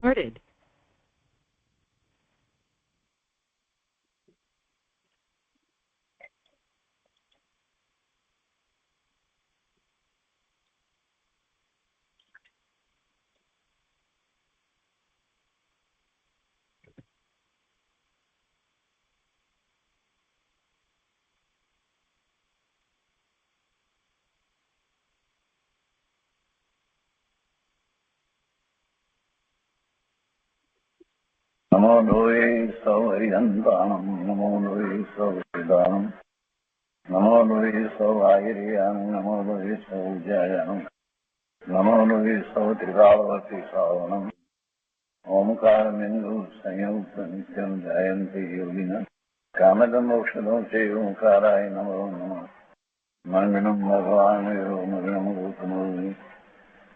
started. नमो लोये सौहरिदन्तानं नमो लोये सौहृदानं नमो लोये सौभागिर्यानं नमो लोये सौज्यायानं नमो लोये सौत्रिकावती सावनम् ओंकारमिन्दु संयुक्त नित्यं ध्यायन्ति योगिनः कामदमोक्षदं चैवोंकाराय नमो नमः मङ्गलं भगवान् यो मङ्गलं गौतमोऽग्नि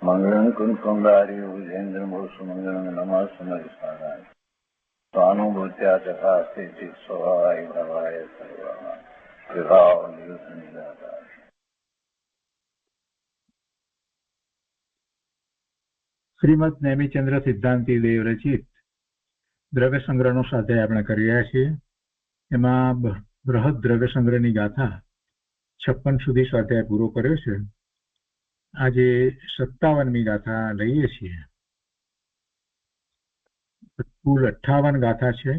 मङ्गलं कुञ्कुण्डार्यो विजेन्द्रमोसुमङ्गलं नमः समयसाराय स्वानुभूत्या चकास्ते चित् स्वभावाय भवाय सर्वः विभाव निरुद्ध निराकार। શ્રીમદ નેમિચંદ્ર સિદ્ધાંતિ દેવ રચિત દ્રવ્ય સંગ્રહનો સ્વાધ્યાય આપણે કરી રહ્યા છીએ. એમાં બૃહદ દ્રવ્ય સંગ્રહની ગાથા 56 સુધી સ્વાધ્યાય પૂરો કર્યો છે. આજે 57મી ગાથા લઈએ છીએ. કુલ 58 ગાથા છે,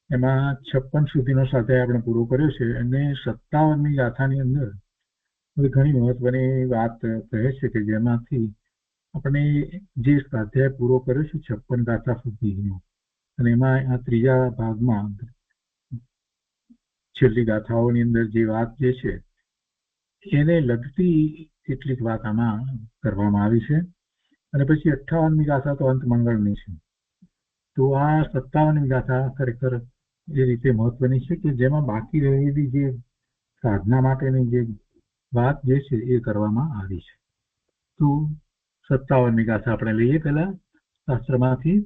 એમાં 56 સુધીનો સ્વાધ્યાય આપણે પૂરો કર્યો છે અને 57મી ગાથાની અંદર ઘણી મહત્વની વાત કહે છે કે જેમાંથી આપણે જે સ્વાધ્યાય પૂરો કર્યો છે 56 ગાથા સુધીનો, અને એમાં આ ત્રીજા ભાગમાં છેલ્લી ગાથાઓની અંદર જે વાત જે છે એને લગતી કેટલીક વાત આમાં કરવામાં આવી છે. અને પછી 58મી ગાથા તો અંત મંગળની છે. તો આ 57મી ગાથા ખરેખર એ રીતે મહત્વની છે કે જેમાં બાકી રહેલી જે સાધના માટેની જે વાત જે છે એ કરવામાં આવી છે. તો 57મી ગાથા આપણે લઈએ પહેલા શાસ્ત્રમાંથી.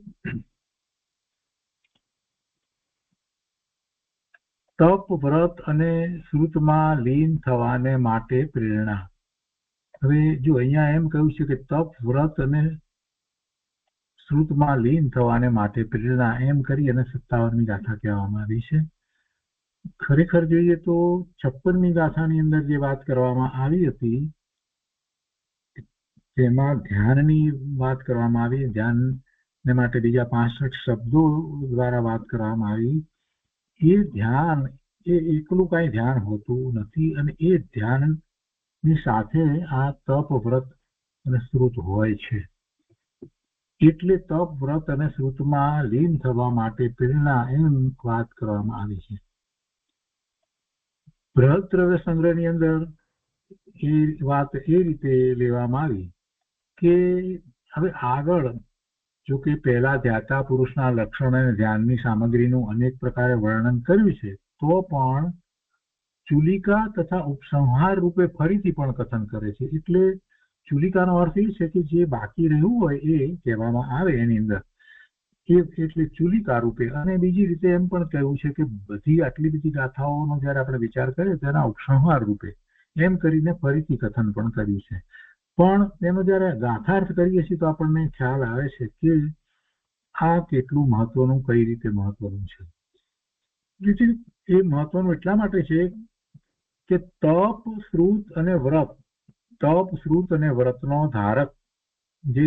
તપ વ્રત અને શ્રુતમાં લીન થવાને માટે પ્રેરણા. હવે જો અહીંયા એમ કહ્યું છે કે તપ વ્રત અને શ્રુતમાં લીન થવાને માટે પ્રેરણા, એમ કરી અને 57મી ગાથા કહેવામાં આવી છે. ખરેખર જોઈએ તો 56મી ગાથાની અંદર જે વાત કરવામાં આવી હતી તેમાં ધ્યાનની વાત કરવામાં આવી. ધ્યાનને માટે બીજા 65 શબ્દો દ્વારા વાત કરવામાં આવી. એ ધ્યાન એ એકલું કાંઈ ધ્યાન હોતું નથી, અને એ ધ્યાનની સાથે આ તપ વ્રત અને શ્રુત હોય છે. એટલે તપ વ્રત અને શ્રુતમાં લીન થવા માટે પ્રેરણા એમ વાત કરવામાં આવી છે. બૃહદ દ્રવ્ય સંગ્રહની અંદર એ વાત એ રીતે લેવામાં આવી કે હવે આગળ જો કે પહેલા ધ્યાતા પુરુષના લક્ષણ અને ધ્યાનની સામગ્રીનું અનેક પ્રકારે વર્ણન કર્યું છે, તો પણ ચુલિકા તથા ઉપસંહાર રૂપે ફરીથી પણ કથન કરે છે. એટલે ચુલિકાનો અર્થ એ છે કે જે બાકી રહ્યું હોય એ કહેવામાં આવે એની અંદર, એટલે ચુલિકા રૂપે. અને બીજી રીતે એમ પણ કહ્યું છે કે બધી આટલી બધી ગાથાઓનો જયારે આપણે વિચાર કરીએ તેના ઉપસંહાર રૂપે એમ કરીને ફરીથી કથન પણ કર્યું છે. પણ એનો જયારે ગાથાર્થ કરીએ છીએ તો આપણને ખ્યાલ આવે છે કે આ કેટલું મહત્વનું, કઈ રીતે મહત્વનું છે. એ મહત્વનું એટલા માટે છે કે તપ શ્રુત અને વ્રત, તપ શ્રુત અને વ્રતનો ધારક જે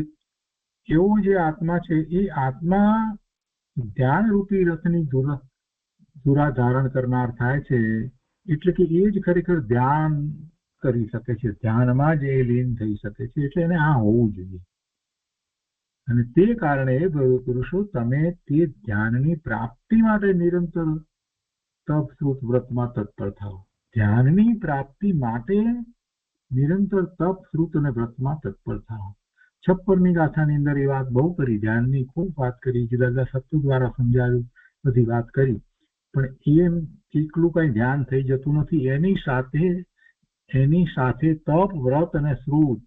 એવો જે આત્મા છે એ આત્મા ધ્યાન રૂપી રથની ધુરા ધારણ કરનાર થાય છે. એટલે કે એ જ ખરેખર ધ્યાન કરી શકે છે, ધ્યાનમાં જ એ લીન થઈ શકે છે. એટલે એને આ હોવું જોઈએ. અને તે કારણે પુરુષો તમે તે ધ્યાનની પ્રાપ્તિ માટે નિરંતર તપ શ્રુત વ્રતમાં તત્પર થાઓ. ધ્યાનની પ્રાપ્તિ માટે નિરંતર તપ શ્રુત અને વ્રતમાં તત્પર થાઓ. 56મી ગાથાની અંદર એ વાત બહુ કરી, ધ્યાનની ખૂબ વાત કરી, જુદા જુદા શબ્દો દ્વારા સમજાવ્યું, બધી વાત કરી. પણ એમ એકલું કઈ ધ્યાન થઈ જતું નથી. એની સાથે તપ વ્રત અને શ્રુત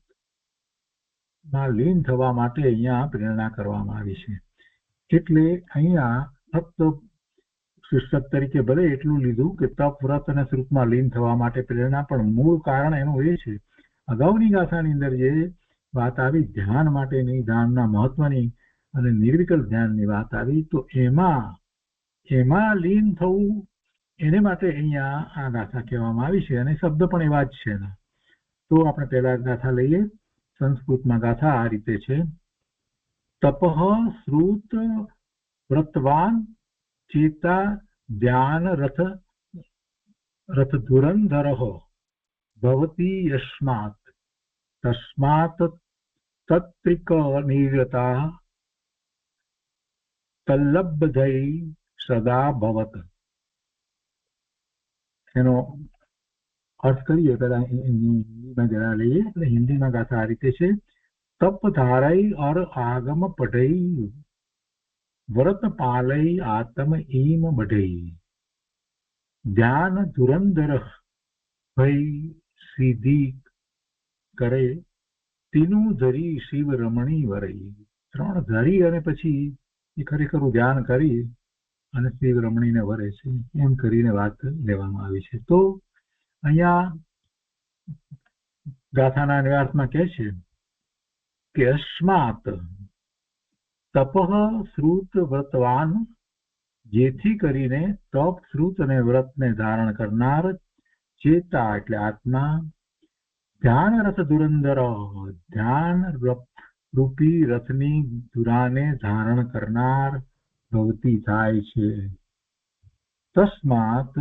માં લીન થવા માટે અહીંયા પ્રેરણા કરવામાં આવી છે. એટલે અહીંયા ફક્ત શીર્ષક તરીકે ભલે એટલું લીધું કે તપ વ્રત અને શ્રુતમાં લીન થવા માટે પ્રેરણા, પણ મૂળ કારણ એનું એ છે અગાઉની ગાથાની અંદર જે વાત આવી ધ્યાન માટેની, ધ્યાનના મહત્વની અને નિર્વિકલ્પ ધ્યાનની વાત આવી તો એમાં લીન થવું એને માટે અહીંયા આ ગાથા કહેવામાં આવી છે અને શબ્દ પણ એવા જ છે એના. તો આપણે પહેલા ગાથા લઈએ. સંસ્કૃતમાં ગાથા આ રીતે છે. તપઃ શ્રુત વ્રતવાન ચેતા ધ્યાન રથ ધુરંધરઃ ભવતી યસ્માત તસ્માત તત્રિક નિરતા તલ્લબ્ધૈ સદા ભવત. એનો અર્થ કરીએ પેલા હિન્દીમાં જરા લઈએ. એટલે હિન્દીમાં ગાથા આ રીતે છે. તપ ધારઈ અર આગમ પઢઈ વ્રત પાલઈ આત્મ ઈમ બઢઈ ધ્યાન ધુરંધર ભઈ સિદ્ધિ કરે તીનું ધરી શિવ રમણી વરઈ. 3 ધરી અને પછી એ ખરેખર ધ્યાન કરી અને શિવ રમણીને વરે છે એમ કરીને વાત લેવામાં આવી છે. તો અહીંયા ગાથાના નિવાર્થમાં કહે છે કે અસ્માત તપઃ શ્રુત વ્રતવાન, જેથી કરીને તપ શ્રુત અને વ્રતને ધારણ કરનાર, ચેતા એટલે આત્મા, ધ્યાન રથ ધુરંધર ધ્યાન રૂપી રથની ધુરાને ધારણ કરનાર ભવતી થાય છે. તસ્માત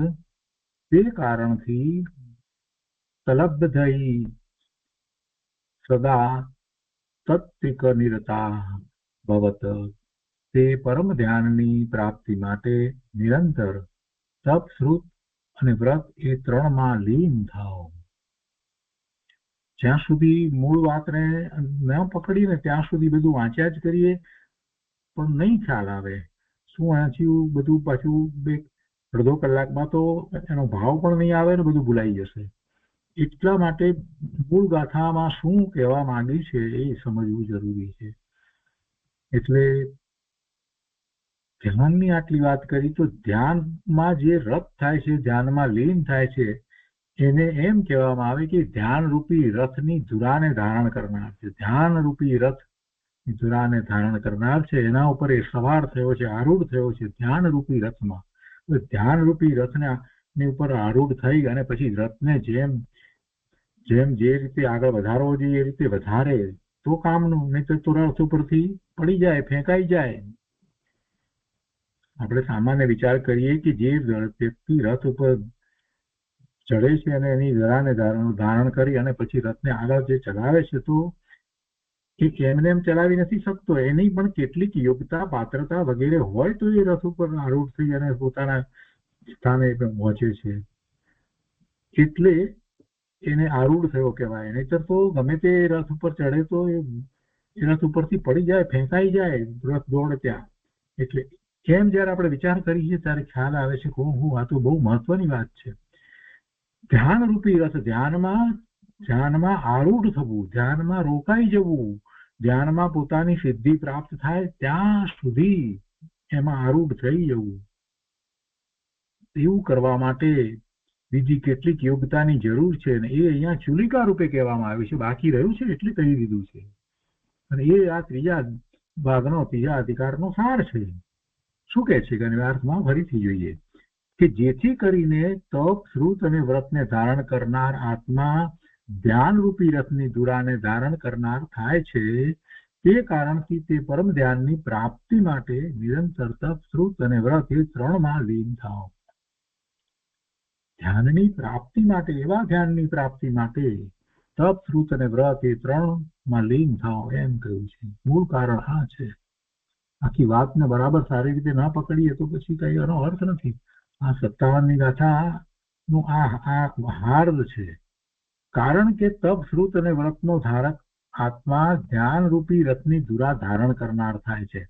તે કારણથી તલબ્ધૈ સદા તત્વિક નિરતા ભવત, તે પરમ ધ્યાનની પ્રાપ્તિ માટે નિરંતર તપ શ્રુત અને વ્રત એ 3માં લીન થાઓ. જ્યાં સુધી મૂળ વાતને ન પકડીને ત્યાં સુધી બધું વાંચ્યા જ કરીએ પણ નહીં ખ્યાલ આવે. શું વાંચ્યું બધું પાછું અડધો કલાકમાં તો એનો ભાવ પણ નહીં આવે ને બધું ભૂલાઈ જશે. એટલા માટે મૂળ ગાથામાં શું કહેવા માંગ્યું છે એ સમજવું જરૂરી છે. એટલે ધ્યાનની આટલી વાત કરી તો ધ્યાનમાં જે રથ થાય છે, ધ્યાનમાં લીન થાય છે, એને એમ કહેવામાં આવે કે ધ્યાન રૂપી રથની ધુરાને ધારણ કરનાર છે. ધ્યાન રૂપી રથની ધુરાને ધારણ કરનાર છે, એના ઉપર એ સવાર થયો છે, આરૂઢ થયો છે ધ્યાન રૂપી રથમાં. ધ્યાન રૂપી રથની ઉપર આરૂઢ થઈ અને પછી રથને જેમ જે રીતે આગળ વધારવો જોઈએ એ રીતે વધારે તો કામનું, નહીં તો રથ ઉપરથી પડી જાય, ફેંકાઈ જાય. આપણે સામાન્ય વિચાર કરીએ કે જે વ્યક્તિ રથ ઉપર ચડે છે અને એની ધરાને ધારણ કરી અને પછી રથને આગળ જે ચલાવે છે તો એ એમને એમ ચલાવી નથી શકતો. એની પણ કેટલીક યોગ્યતા, પાત્રતા વગેરે હોય તો એ રથ ઉપર આરૂઢ થઈ અને પોતાના સ્થાને પહોંચે છે. એટલે એને આરૂઢ થયો કહેવાય. નહીતર તો ગમે તે રથ ઉપર ચડે તો એ રથ ઉપરથી પડી જાય, ફેંકાઈ જાય રથ દોડે ત્યાં. એટલે એમ જયારે આપણે વિચાર કરીએ ત્યારે ખ્યાલ આવે છે કે આ તો બહુ મહત્વની વાત છે. ધ્યાન રૂપી રથ, ધ્યાનમાં આરૂઢ થવું, ધ્યાનમાં રોકાઈ જવું, ધ્યાનમાં પોતાની સિદ્ધિ પ્રાપ્ત થાય ત્યાં સુધી એમાં આરૂઢ થઈ જવું. એવું કરવા માટે બીજી કેટલીક યોગ્યતાની જરૂર છે ને એ અહીંયા ચુલિકા રૂપે કહેવામાં આવ્યું છે. બાકી રહ્યું છે એટલે કહી દીધું છે. અને એ આ 3જા ભાગનો 3જા અધિકારનો સાર છે. શું કહે છે કે અર્થમાં ફરીથી જોઈએ કે જેથી કરીને તપ શ્રુત અને વ્રતને ધારણ કરનાર આત્મા ધ્યાન રૂપી રથની ધુરાને ધારણ કરનાર થાય છે, તે કારણથી તે પરમ ધ્યાનની પ્રાપ્તિ માટે નિરંતર તપ શ્રુત અને વ્રત એ 3માં લીન થાઓ. ધ્યાનની પ્રાપ્તિ માટે, એવા ધ્યાનની પ્રાપ્તિ માટે તપ શ્રુત અને વ્રત એ 3માં લીન થાઓ એમ કહ્યું છે. મૂળ કારણ આ છે. આખી વાતને બરાબર સારી રીતે ના પકડીએ તો પછી કઈ એનો અર્થ નથી. આ 57ની ગાથાનો આ હાર્દ છે. કારણ કે તપ શ્રુત અને વ્રતનો ધારક આત્મા ધ્યાન રૂપી રથની ધુરા ધારણ કરનાર થાય છે.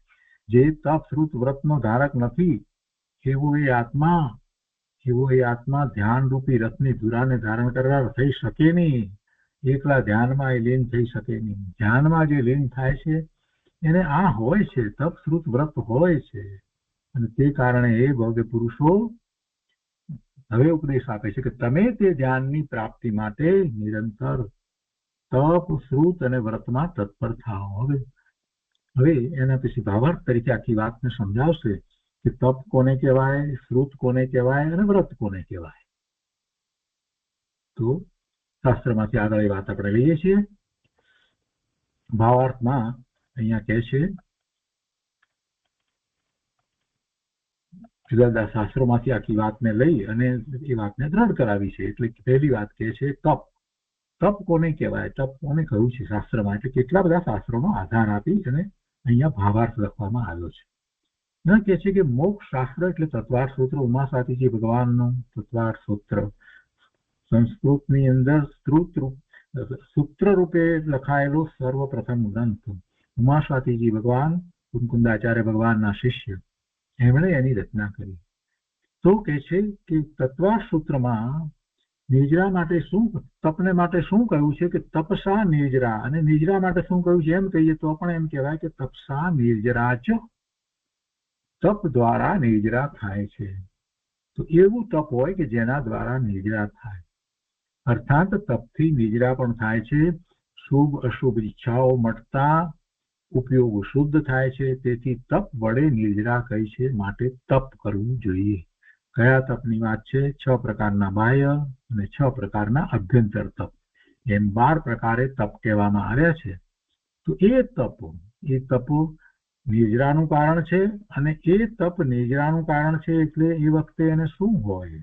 જે તપ શ્રુત વ્રતનો ધારક નથી એવો એ આત્મા ધ્યાન રૂપી રથની ધુરાને ધારણ કરનાર થઈ શકે નહીં. એકલા ધ્યાનમાં એ લીન થઈ શકે નહીં. ધ્યાનમાં જે લીન થાય છે એને આ હોય છે, તપ શ્રુત વ્રત હોય છે. અને તે કારણે એ ભવ્ય પુરુષો હવે ઉપદેશ આપે છે કે તમે તે ધ્યાનની પ્રાપ્તિ માટે નિરંતર તપ શ્રુત અને વ્રતમાં તત્પર થાઓ. હવે હવે એના પછી ભાવાર્થ તરીકે આખી વાતને સમજાવશે કે તપ કોને કહેવાય, શ્રુત કોને કહેવાય અને વ્રત કોને કહેવાય. તો શાસ્ત્રમાંથી આગળ એ વાત આપણે લઈએ છીએ. ભાવાર્થમાં અહીંયા કહે છે, જુદા જુદા શાસ્ત્રોમાંથી આખી વાતને લઈ અને એ વાતને દ્રઢ કરાવી છે. એટલે પહેલી વાત કહે છે તપ. તપ કોને કહેવાય, તપ કોને કહ્યું છે શાસ્ત્રમાં. એટલે કેટલા બધા શાસ્ત્રોનો આધાર આપી અને અહીંયા ભાવાર્થ લખવામાં આવ્યો છે. એમાં કહે છે કે મોક્ષ શાસ્ત્ર એટલે તત્વાર્થ સૂત્ર, ઉમા સ્વાતીજી ભગવાનનું તત્વાર્થ સૂત્ર. સંસ્કૃતની અંદર સૂત્ર રૂપે લખાયેલો સર્વપ્રથમ ગ્રંથ. ઉમા સ્વાતીજી ભગવાન કુંકુંદાચાર્ય ભગવાનના શિષ્ય, એમણે એની રચના કરી. તો કહે છે કે તત્વાર્થ સૂત્રમાં નિર્જરા માટે શું, તપને માટે શું કહ્યું છે કે તપસા નિર્જરા, અને નિર્જરા માટે શું કહ્યું છે એમ કહીએ તો પણ એમ કહેવાય કે તપસા નિર્જરા ચ, તપ દ્વારા નિર્જરા થાય છે. તો એવું તપ હોય કે જેના દ્વારા નિર્જરા થાય. અર્થાત તપથી નિર્જરા પણ થાય છે. શુભ અશુભ ઈચ્છાઓ મટતા ઉપયોગ શુદ્ધ થાય છે. તેથી તપ વડે નિર્જરા કહી છે, માટે તપ કરવું જોઈએ. કયા તપની વાત છે? 6 પ્રકારના બાહ્ય અને 6 પ્રકારના અભ્યંતર તપ, એમ 12 પ્રકારે તપ કહેવામાં આવ્યા છે. તો એ તપ નિર્જરાનું કારણ છે. અને એ તપ નિર્જરાનું કારણ છે એટલે એ વખતે એને શું હોય?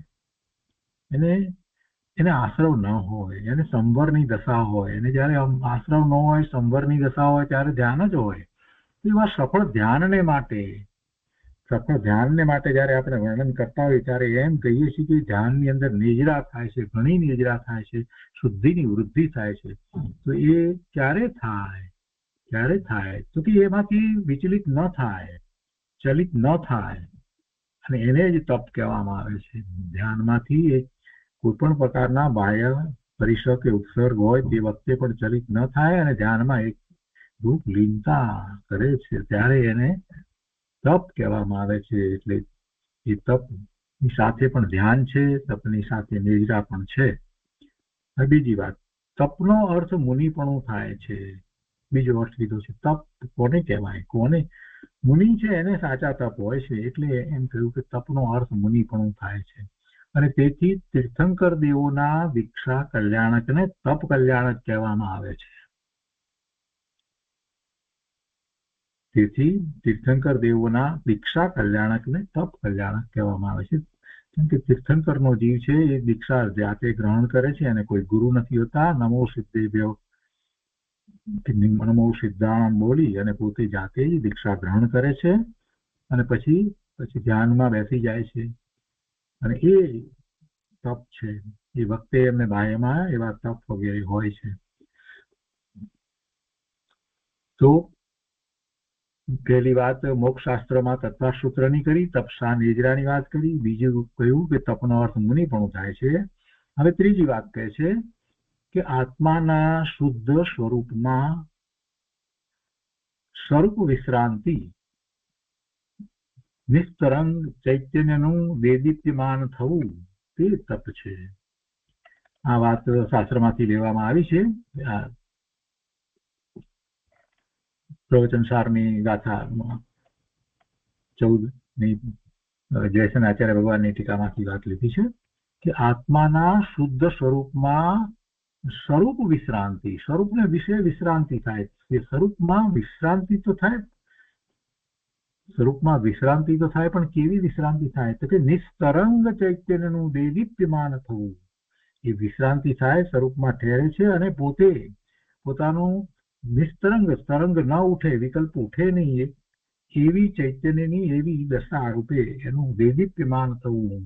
એને આશ્રવ ન હોય, એને સંવરની દશા હોય. અને જયારે આશ્રવ ન હોય, સંવરની દશા હોય, ત્યારે ધ્યાન જ હોય. એવા સફળ ધ્યાનને માટે જયારે આપણે વર્ણન કરતા હોઈએ ત્યારે એમ કહીએ છીએ કે ધ્યાનની અંદર નિર્જરા થાય છે, ઘણી નિર્જરા થાય છે, શુદ્ધિની વૃદ્ધિ થાય છે. તો એ ક્યારે થાય? તો કે એમાંથી વિચલિત ન થાય, ચલિત ન થાય, અને એને જ તપ કહેવામાં આવે છે. ધ્યાનમાંથી કોઈ પણ પ્રકારના બાહ્ય પરિસર કે ઉત્સર્ગ હોય તે વખતે પણ ચલિત ન થાય અને ધ્યાનમાં એક રૂપ લીનતા કરે છે, ત્યારે એને તપ કહેવામાં આવે છે. એટલે એ તપની સાથે પણ ધ્યાન છે, તપની સાથે નિર્જરા પણ છે. બીજી વાત, તપનો અર્થ મુનિપણું થાય છે. બીજો અર્થ લીધો છે. તપ કોને કહેવાય? કોને મુનિ છે એને સાચા તપ હોય છે. એટલે એમ કહ્યું કે તપનો અર્થ મુનિપણું થાય છે. અને તેથી તીર્થંકર દેવોના દીક્ષા કલ્યાણકને તપ કલ્યાણક કહેવામાં આવે છે. તેથી તીર્થંકર દેવોના દીક્ષા કલ્યાણકને તપ કલ્યાણક કહેવામાં આવે છે. કેમ કે તીર્થંકરનો જીવ છે એ દીક્ષા જાતે ગ્રહણ કરે છે અને કોઈ ગુરુ નથી હોતા. નમો સિદ્ધેભ્યો, નમો સિદ્ધાણમ બોલી અને પોતે જાતે જ દીક્ષા ગ્રહણ કરે છે અને પછી ધ્યાનમાં બેસી જાય છે. અને એ તપ છે. એ વખતે એમને બાહ્યમાં એવા તપ વગેરે હોય છે. તો પહેલી વાત મોક્ષ શાસ્ત્રમાં તત્વાર્થ સૂત્રની કરી, તપસા નિર્જરાની વાત કરી. બીજું કહ્યું કે તપનો અર્થ મુનિપણું થાય છે. હવે ત્રીજી વાત કહે છે કે આત્માના શુદ્ધ સ્વરૂપમાં સ્વરૂપ વિશ્રાંતિ, નિસ્તરંગ ચૈતન્યનું દેદીપ્યમાન થવું, તે તપ છે. આ વાત શાસ્ત્રમાંથી લેવામાં આવી છે. પ્રવચનસારની ગાથા 14ની જયસન આચાર્ય ભગવાનની ટીકામાંથી વાત લીધી છે કે આત્માના શુદ્ધ સ્વરૂપમાં સ્વરૂપ વિશ્રાંતિ, સ્વરૂપને વિશે વિશ્રાંતિ થાય. સ્વરૂપમાં વિશ્રાંતિ તો થાય, પણ કેવી વિશ્રાંતિ થાય? તો કે નિસ્તરંગ ચૈતન્યનું દેદીપ્યમાન થવું. એ વિશ્રાંતિ થાય, સ્વરૂપમાં ઠેરે છે અને પોતાનું નિસ્તરંગ, તરંગ ન ઉઠે, વિકલ્પ ઉઠે નહીં, એવી ચૈતન્યની એવી દશા રૂપે એનું દેદીપ્યમાન થવું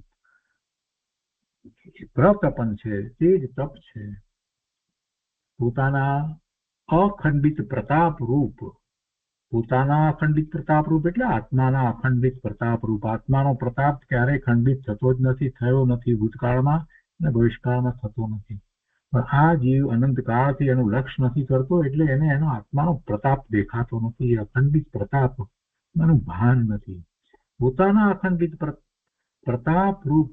પ્રતપન છે. તે જ તપ છે. પોતાના અખંડિત પ્રતાપ રૂપ એટલે આત્માના અખંડિત પ્રતાપ રૂપ. આત્માનો પ્રતાપ ક્યારેય ખંડિત થતો જ નથી, થયો નથી ભૂતકાળમાં અને ભવિષ્યકાળમાં થતો નથી. પણ આ જીવ અનંતકાળથી એનું લક્ષ્ય નથી કરતો, એટલે એને એનો આત્માનો પ્રતાપ દેખાતો નથી. અખંડિત પ્રતાપ એનું ભાન નથી. પોતાના અખંડિત પ્રતાપ રૂપ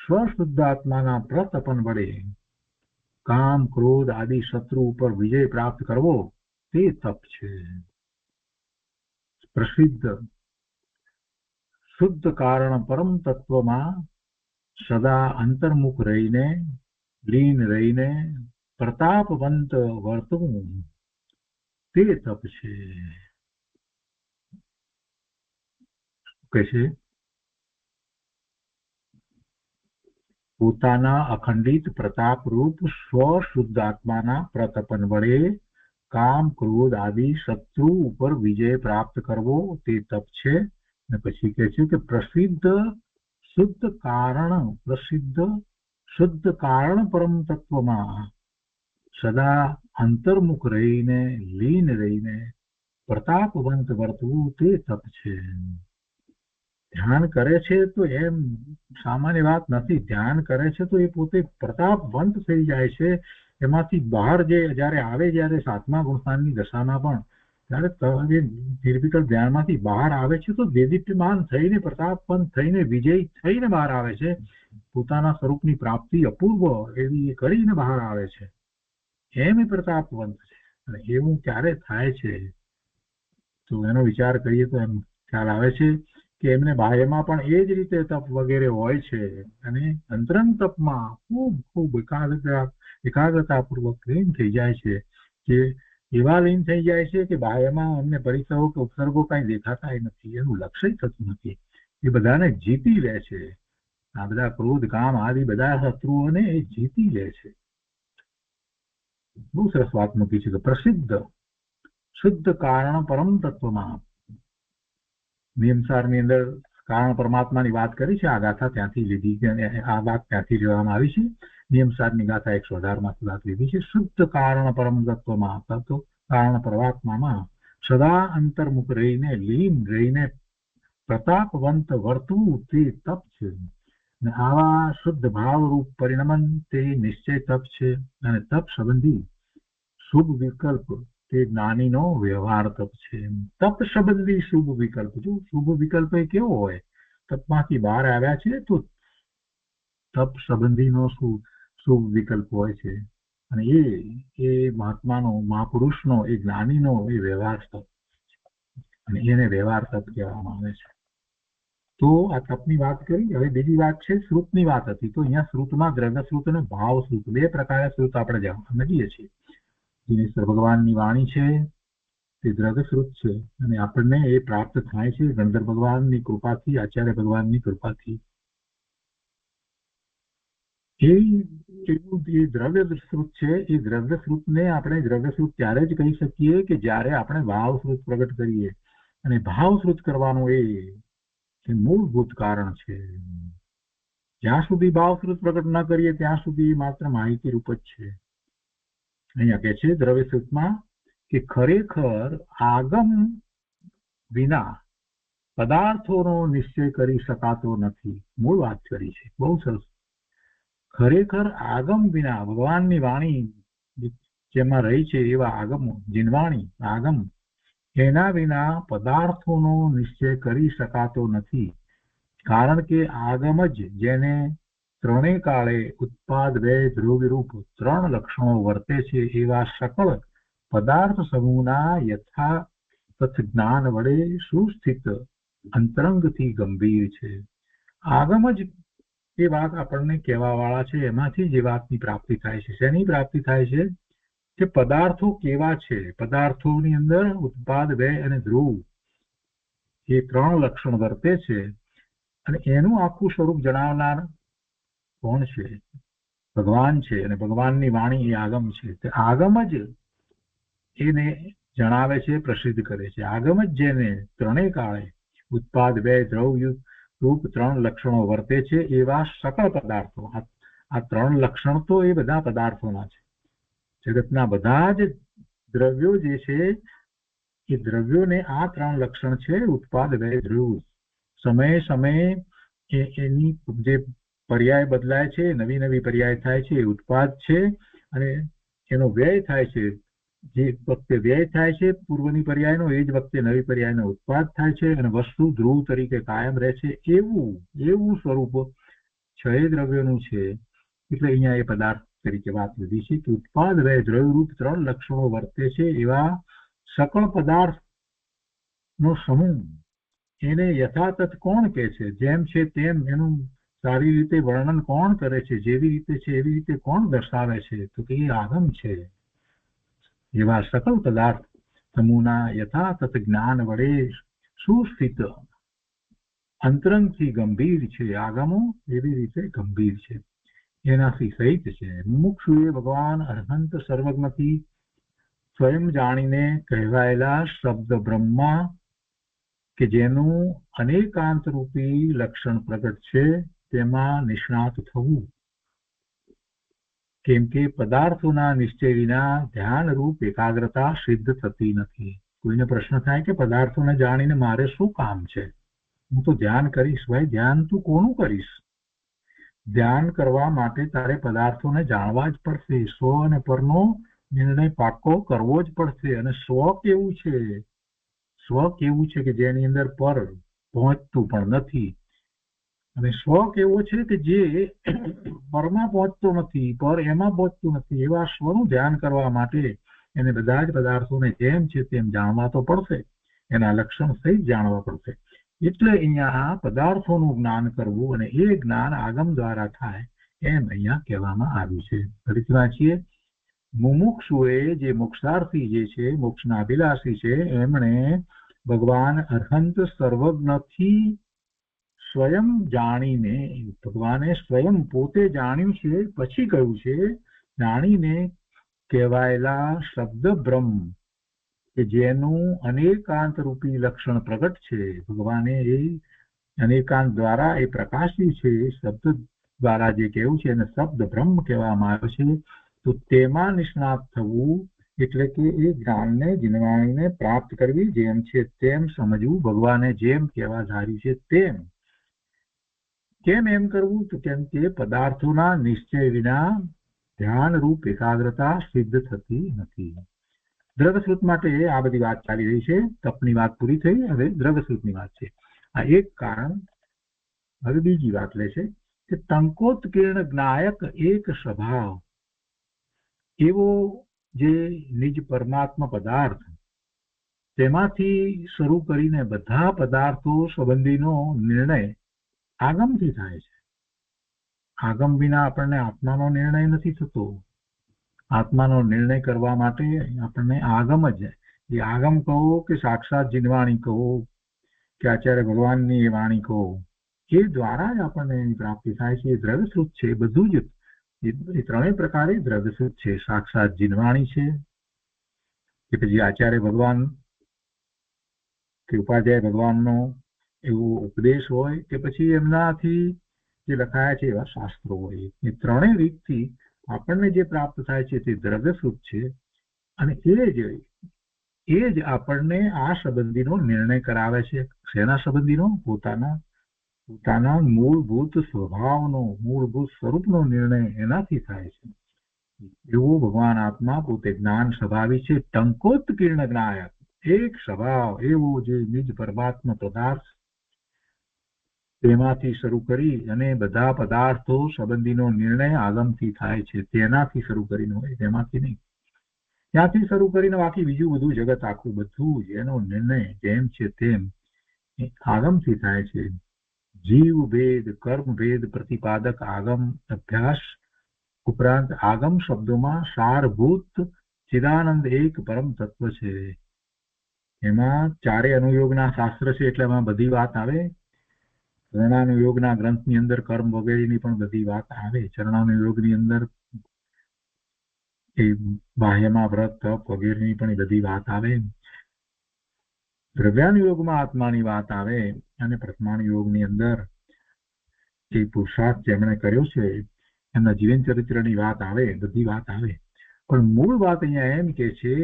સ્વશુદ્ધ આત્માના પ્રતપન વડે કામ, ક્રોધ આદિ શત્રુ ઉપર વિજય પ્રાપ્ત કરવો, તે તપ છે. પ્રસિદ્ધ શુદ્ધ કારણ પરમ તત્વમાં સદા અંતર્મુખ રહીને લીન રહીને પ્રતાપવંત વર્તવું તે તપ છે. કે છે પોતાના અખંડિત પ્રતાપરૂપ સ્વ શુદ્ધ આત્માના પ્રતપન વડે કામ ક્રોધ આદિ શત્રુ ઉપર વિજય પ્રાપ્ત કરવો તે તપ છે. અને પછી કહે છે કે પ્રસિદ્ધ શુદ્ધ કારણ પરમ તત્વમાં સદા અંતર્મુખ રહીને લીન રહીને પ્રતાપવંત વર્તવું તે તપ છે. ધ્યાન કરે છે તો એમ સામાન્ય વાત નથી. ધ્યાન કરે છે તો એ પોતે પ્રતાપવંત થઈ જાય છે. એમાંથી બહાર જયારે આવે, જયારે સાતમા ગુણસ્થાનની દશામાં પણ ત્યારે નિર્વિકલ્પ ધ્યાનમાંથી બહાર આવે છે તો દેદીપ્યમાન થઈને પ્રતાપવંત થઈને વિજયી થઈને બહાર આવે છે. પોતાના સ્વરૂપની પ્રાપ્તિ અપૂર્વ એવી કરીને બહાર આવે છે. એમ એ પ્રતાપવંત છે. અને એવું ક્યારે થાય છે તો એનો વિચાર કરીએ તો એમ ખ્યાલ આવે છે કે એમને બાહ્યમાં પણ એ જ રીતે તપ વગેરે હોય છે. અને અંતરંગ તપમાં ખૂબ ખૂબ એકાગ્રતાપૂર્વક લીન થઈ જાય છે. કે એવા લીન થઈ જાય છે કે બાહ્યમાં અમને પરિસરો કે ઉપસર્ગો કઈ દેખાતા નથી, એનું લક્ષ્ય થતું નથી. એ બધાને જીતી લે છે. આ બધા ક્રોધ કામ આદિ બધા શત્રુઓને એ જીતી લે છે. બહુ સરસ વાત મૂકી છે કે પ્રસિદ્ધ શુદ્ધ કારણ પરમ તત્વમાં નિયમસારની અંદર કારણ પરમાત્માની વાત કરી છે. આ ગાથા ત્યાંથી લીધી, આ વાત ત્યાંથી લેવામાં આવી છે. નિયમસારની ગાથા 118માંથી વાત લીધી છે. શુદ્ધ કારણ પરમ તત્વમાં તો કારણ પરમાત્મામાં સદા અંતર્મુખ રહીને લીન રહીને પ્રતાપવંત વર્તવું તે તપ છે. અને આવા શુદ્ધ ભાવરૂપ પરિણમન તે નિશ્ચય તપ છે. અને તપ સંબંધી શુભ વિકલ્પ તે જ્ઞાનીનો વ્યવહાર તપ છે. તપ સંબંધી શુભ વિકલ્પ, જો શુભ વિકલ્પ એ કેવો હોય, તપમાંથી બહાર આવ્યા છે તો તપ સંબંધીનો શુભ વિકલ્પ હોય છે. અને એ મહાત્માનો, મહાપુરુષનો, એ જ્ઞાનીનો એ વ્યવહાર તપ, અને એને વ્યવહાર તપ કહેવામાં આવે છે. તો આ તપની વાત કરી. હવે બીજી વાત છે શ્રુતની વાત હતી. તો અહીંયા શ્રુતમાં દ્રવ્ય શ્રુત અને ભાવ શ્રુત બે પ્રકારે શ્રુત આપણે સમજીએ છીએ. દિનેશ્વર ભગવાનની વાણી છે તે દ્રવ્યશ્રુત છે, અને આપણને એ પ્રાપ્ત થાય છે ગણધર ભગવાનની કૃપાથી, આચાર્ય ભગવાનની કૃપાથી. એ દ્રવ્યશ્રુત છે. એ દ્રવ્યશ્રુતને આપણે દ્રવ્યશ્રુત ત્યારે જ કહી શકીએ કે જ્યારે આપણે ભાવશ્રુત પ્રગટ કરીએ. અને ભાવશ્રુત કરવાનું એ મૂળભૂત કારણ છે. જ્યાં સુધી ભાવશ્રુત પ્રગટ ન કરીએ ત્યાં સુધી માત્ર માહિતી રૂપ જ છે. અહીંયા કે છે દ્રવ્યશ્રુતમાં કે ખરેખર આગમ વિના પદાર્થોનો નિશ્ચય કરી શકાતો નથી. મૂળ વાત કરી છે, બહુ સરસ. ખરેખર આગમ વિના, ભગવાનની વાણી જેમાં રહી છે એવા આગમો, જીનવાણી આગમ, એના વિના પદાર્થોનો નિશ્ચય કરી શકાતો નથી. કારણ કે આગમ જ જેને ત્રણેય કાળે ઉત્પાદ વ્યય ધ્રુવ રૂપ ત્રણ લક્ષણો વર્તે છે એવા સકળ પદાર્થ સમૂહના યથાતથ જ્ઞાન વડે સુસ્થિત અંતરંગથી ગંભીર છે. આગમ જ એ વાત આપણને કહેવા વાળા છે. એમાંથી જે વાતની પ્રાપ્તિ થાય છે. શેની પ્રાપ્તિ થાય છે કે પદાર્થો કેવા છે. પદાર્થોની અંદર ઉત્પાદ વ્યય અને ધ્રુવ એ ત્રણ લક્ષણ વર્તે છે. અને એનું આખું સ્વરૂપ જણાવનાર કોણ છે? ભગવાન છે. અને ભગવાનની વાણી એ આગમ છે. તે આગમ જ એને જણાવે છે, પ્રસિદ્ધ કરે છે. આગમ જ જેને ત્રણેય કાળે ઉત્પાદ વ્યય દ્રવ રૂપ ત્રણ લક્ષણો વર્તે છે એવા સકળ પદાર્થો. આ ત્રણ લક્ષણ તો એ બધા પદાર્થોના છે. જગતના બધા જ દ્રવ્યો જે છે એ દ્રવ્યોને આ ત્રણ લક્ષણ છે, ઉત્પાદ વ્યય ધ્રુવ. સમયે સમયે એની જે પર્યાય બદલાય છે, નવી નવી પર્યાય થાય છે, ઉત્પાદ છે. અને એનો વ્યય થાય છે. જે વખતે વ્યય થાય છે પૂર્વની પર્યાયનો, એ જ વખતે નવી પર્યાયનો ઉત્પાદ થાય છે. અને વસ્તુ ધ્રુવ તરીકે કાયમ રહે છે. એવું સ્વરૂપ છ દ્રવ્યોનું છે. એટલે અહીંયા એ પદાર્થ તરીકે વાત લીધી છે કે ઉત્પાદ વ્યય દ્રવ્ય રૂપ ત્રણ લક્ષણો વર્તે છે એવા સકળ પદાર્થ નો સમૂહ એને યથાતથ કોણ કહે છે? જેમ છે તેમ એનું સારી રીતે વર્ણન કોણ કરે છે? જેવી રીતે છે એવી રીતે કોણ દર્શાવે છે? તો કે એ આગમ છે. એવા સકલ પદાર્થ સમૂહના યથાતથ જ્ઞાન વડે સુસ્થિત અંતરંગથી ગંભીર છે. આગમો એવી રીતે ગંભીર છે, એનાથી સહિત છે. મુમુક્ષુએ ભગવાન અર્હંત સર્વજ્ઞથી સ્વયં જાણીને કહેવાયેલા શબ્દ બ્રહ્મા કે જેનું અનેકાંત રૂપી લક્ષણ પ્રગટ છે તેમાં નિષ્ણાત થવું. કેમ કે પદાર્થોના નિશ્ચય વિના ધ્યાનરૂપ એકાગ્રતા સિદ્ધ થતી નથી. કોઈને પ્રશ્ન થાય કે પદાર્થોને જાણીને મારે શું કામ છે? હું તો ધ્યાન કરીશ. ભાઈ, ધ્યાન તું કોનું કરીશ? ધ્યાન કરવા માટે તારે પદાર્થોને જાણવા જ પડશે. સ્વ અને પરનો નિર્ણય પાક્કો કરવો જ પડશે. અને સ્વ કેવું છે? સ્વ કેવું છે કે જેની અંદર પર પહોંચતું પણ નથી, અને સ્વ કેવો છે કે જે પરમાં પહોંચતો નથી, પર એમાં પહોંચતું નથી. એવા સ્વનું ધ્યાન કરવા માટે એને બધા જ પદાર્થોને જેમ છે તેમ જાણવા તો પડશે, એના લક્ષણ સહિત જાણવા પડશે. એટલે અહીંયા પદાર્થોનું જ્ઞાન કરવું અને એ જ્ઞાન આગમ દ્વારા થાય એમ અહીંયા કહેવામાં આવ્યું છે. ફરીથી વાંચીએ. મુમુક્ષુએ, જે મોક્ષાર્થી જે છે, મોક્ષના અભિલાષી છે, એમણે ભગવાન અર્હંત સર્વજ્ઞથી સ્વયં જાણીને, ભગવાને સ્વયં પોતે જાણ્યું છે, પછી કહ્યું છે જાણીને કહેવાયેલા શબ્દ બ્રહ્મ કે જેનું અનેકાંત રૂપી લક્ષણ પ્રગટ છે. ભગવાને એ અનેકાંત દ્વારા એ પ્રકાશ્યું છે. શબ્દ દ્વારા જે કહેવું છે એને શબ્દ બ્રહ્મ કહેવામાં આવે છે. તો તેમાં નિષ્ણાત થવું એટલે કે એ જ્ઞાનને જીનવાણીને પ્રાપ્ત કરવી, જેમ છે તેમ સમજવું, ભગવાને જેમ કહેવા ધાર્યું છે તેમ. કેમ એમ કરવું? તો કેમ કે પદાર્થોના નિશ્ચય વિના ધ્યાનરૂપ એકાગ્રતા સિદ્ધ થતી નથી. દ્રવ્યશ્રુત માટે આ બધી વાત ચાલી રહી છે. તપની વાત પૂરી થઈ, હવે દ્રવ્યશ્રુતની વાત છે. આ એક કારણ. હવે બીજી વાત લે છે કે ટંકોત્કીર્ણ જ્ઞાયક એક સ્વભાવ એવો જે નિજ પરમાત્મા પદાર્થ, તેમાંથી શરૂ કરીને બધા પદાર્થો સંબંધીનો નિર્ણય આગમથી થાય છે. આગમ વિના આપણને આત્માનો નિર્ણય નથી થતો. આત્માનો નિર્ણય કરવા માટે આપણને આગમ જ, એ આગમ કહો કે સાક્ષાત જીનવાણી કહો કે આચાર્ય ભગવાનની વાણી કહો, એ દ્વારા જ આપણને એની પ્રાપ્તિ થાય છે. એ દ્રવ્યશ્રુત છે. બધું જ એ ત્રણેય પ્રકારે દ્રવ્યશ્રુત છે. સાક્ષાત જીનવાણી છે કે પછી આચાર્ય ભગવાન કે ઉપાધ્યાય ભગવાનનો એવો ઉપદેશ હોય કે પછી એમનાથી જે લખાયા છે એવા શાસ્ત્રો હોય. એ ત્રણેય રીતથી આપણને જે પ્રાપ્ત થાય છે તે દ્રવ્યશ્રુત છે. અને એ જ આપણને આ સંબંધીનો નિર્ણય કરાવે છે. શેના સંબંધીનો? પોતાના મૂળભૂત સ્વભાવનો, મૂળભૂત સ્વરૂપનો નિર્ણય એનાથી થાય છે. એવો ભગવાન આત્મા પોતે જ્ઞાન સ્વભાવી છે. ટંકોત્કીર્ણ જ્ઞાયક એક સ્વભાવ એવો જે નિજ પરમાત્મા પદાર્થ, તેમાંથી શરૂ કરી અને બધા પદાર્થો સંબંધીનો નિર્ણય આગમથી થાય છે. તેનાથી શરૂ કરીને હોય, તેમાંથી નહીં. ત્યાંથી શરૂ કરીને બાકી બીજું બધું જગત આખું બધું જ એનો નિર્ણય જેમ છે તેમ આગમથી થાય છે. જીવ ભેદ, કર્મ ભેદ પ્રતિપાદક આગમ અભ્યાસ ઉપરાંત આગમ શબ્દોમાં સારભૂત ચિદાનંદ એક પરમ તત્વ છે. એમાં ચારે અનુયોગના શાસ્ત્ર છે એટલે એમાં બધી વાત આવે. ચરણાનુયોગના ગ્રંથની અંદર કર્મ વગેરેની પણ બધી વાત આવે. ચરણાનુયોગની અંદર એ બાહ્યમાં વ્રત તપ વગેરેની પણ બધી વાત આવે. દ્રવ્યાનુયોગમાં આત્માની વાત આવે અને પ્રથમાનુયોગની અંદર જે પુરુષાર્થ જેમણે કર્યો છે એમના જીવન ચરિત્રની વાત આવે, બધી વાત આવે. પણ મૂળ વાત અહીંયા એમ કે છે